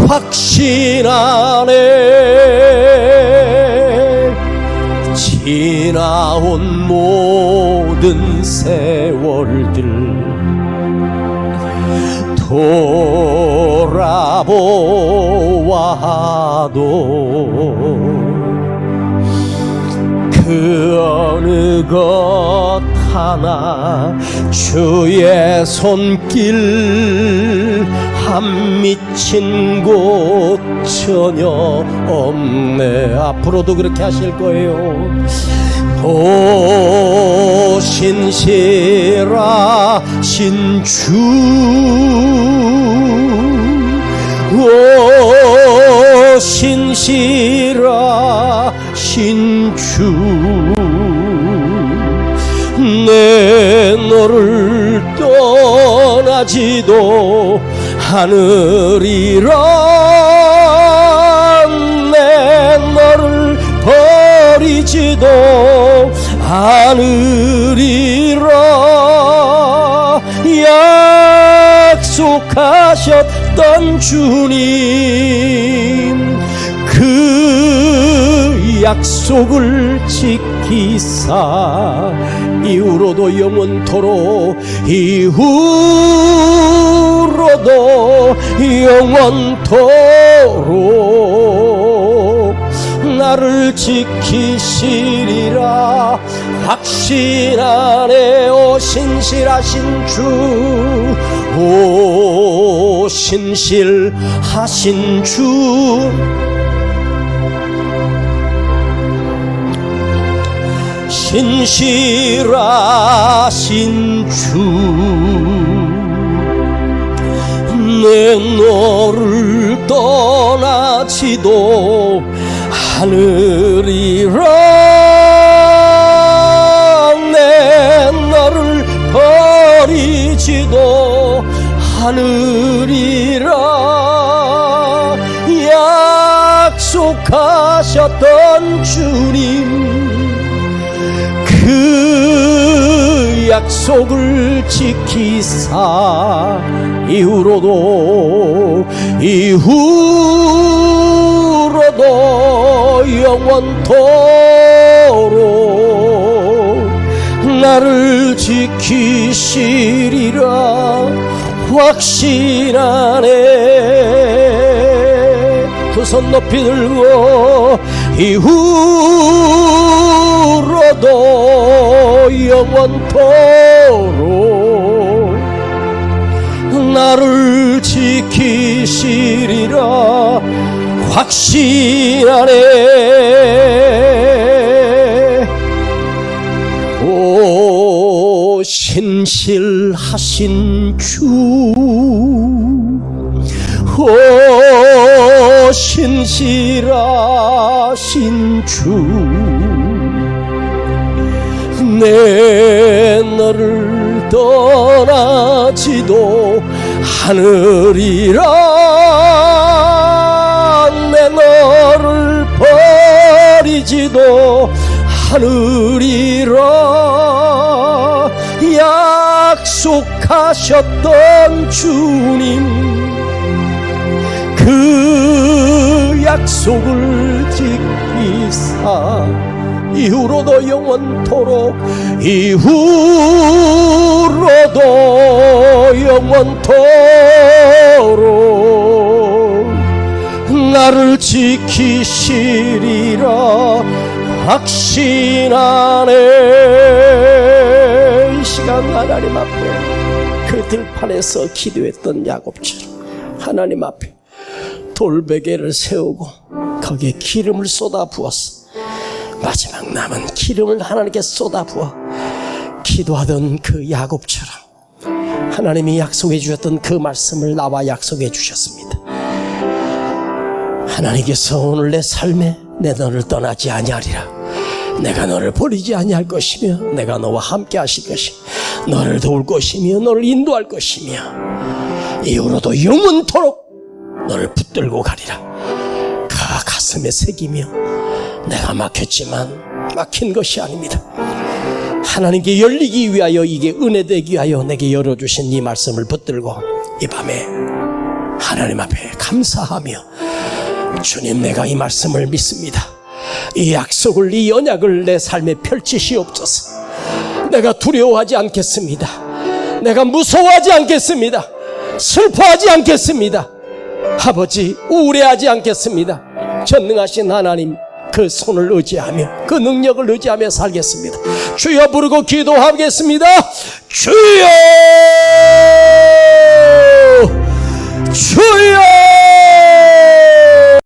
확신하네. 지나온 모든 세월들 돌아보아도 그 어느 것 하나 주의 손길 한 미친 곳 전혀 없네. 앞으로도 그렇게 하실 거예요. 오 신실하신 주 오 신실하신 주 내 너를 떠나지도 않으리라 내 너를 버리지도 않으리라 약속하셨던 주님 그 약속을 지키사 이후로도 영원토록 이후로도 영원토록 나를 지키시리라 확신하네. 오 신실하신 주 오 신실하신 주 신실하신 주 내 너를 떠나지도 않으리라. 내 너를 버리지도 않으리라. 약속하셨던 주님, 그 약속을 지키사 이후로도 영원토록 나를 지키시리라 확신하네. 두 손 높이 들고 이후로도 영원토록 나를 지키시리라 확신하네. 오 신실하신 주, 오 신실하신 주, 내 너를 떠나지도 않으리라. 내 너를 버리지도 않으리라. 약속하셨던 주님, 그 약속을 지키사 이후로도 영원토록, 이후로도 영원토록 나를 지키시리라 확신하네. 이 시간 하나님 앞에 그 들판에서 기도했던 야곱처럼 하나님 앞에 돌베개를 세우고 거기에 기름을 쏟아 부었어. 마지막 남은 기름을 하나님께 쏟아 부어 기도하던 그 야곱처럼 하나님이 약속해 주셨던 그 말씀을 나와 약속해 주셨습니다. 하나님께서 오늘 내 삶에 내 너를 떠나지 아니하리라. 내가 너를 버리지 아니할 것이며 내가 너와 함께 하실 것이며 너를 도울 것이며 너를 인도할 것이며 이후로도 영원토록 너를 붙들고 가리라. 그 가슴에 새기며 내가 막혔지만 막힌 것이 아닙니다. 하나님께 열리기 위하여, 이게 은혜되기 위하여 내게 열어주신 이 말씀을 붙들고 이 밤에 하나님 앞에 감사하며 주님, 내가 이 말씀을 믿습니다. 이 약속을, 이 언약을 내 삶에 펼치시옵소서. 내가 두려워하지 않겠습니다. 내가 무서워하지 않겠습니다. 슬퍼하지 않겠습니다. 아버지, 우울해하지 않겠습니다. 전능하신 하나님 그 손을 의지하며 그 능력을 의지하며 살겠습니다. 주여 부르고 기도하겠습니다. 주여!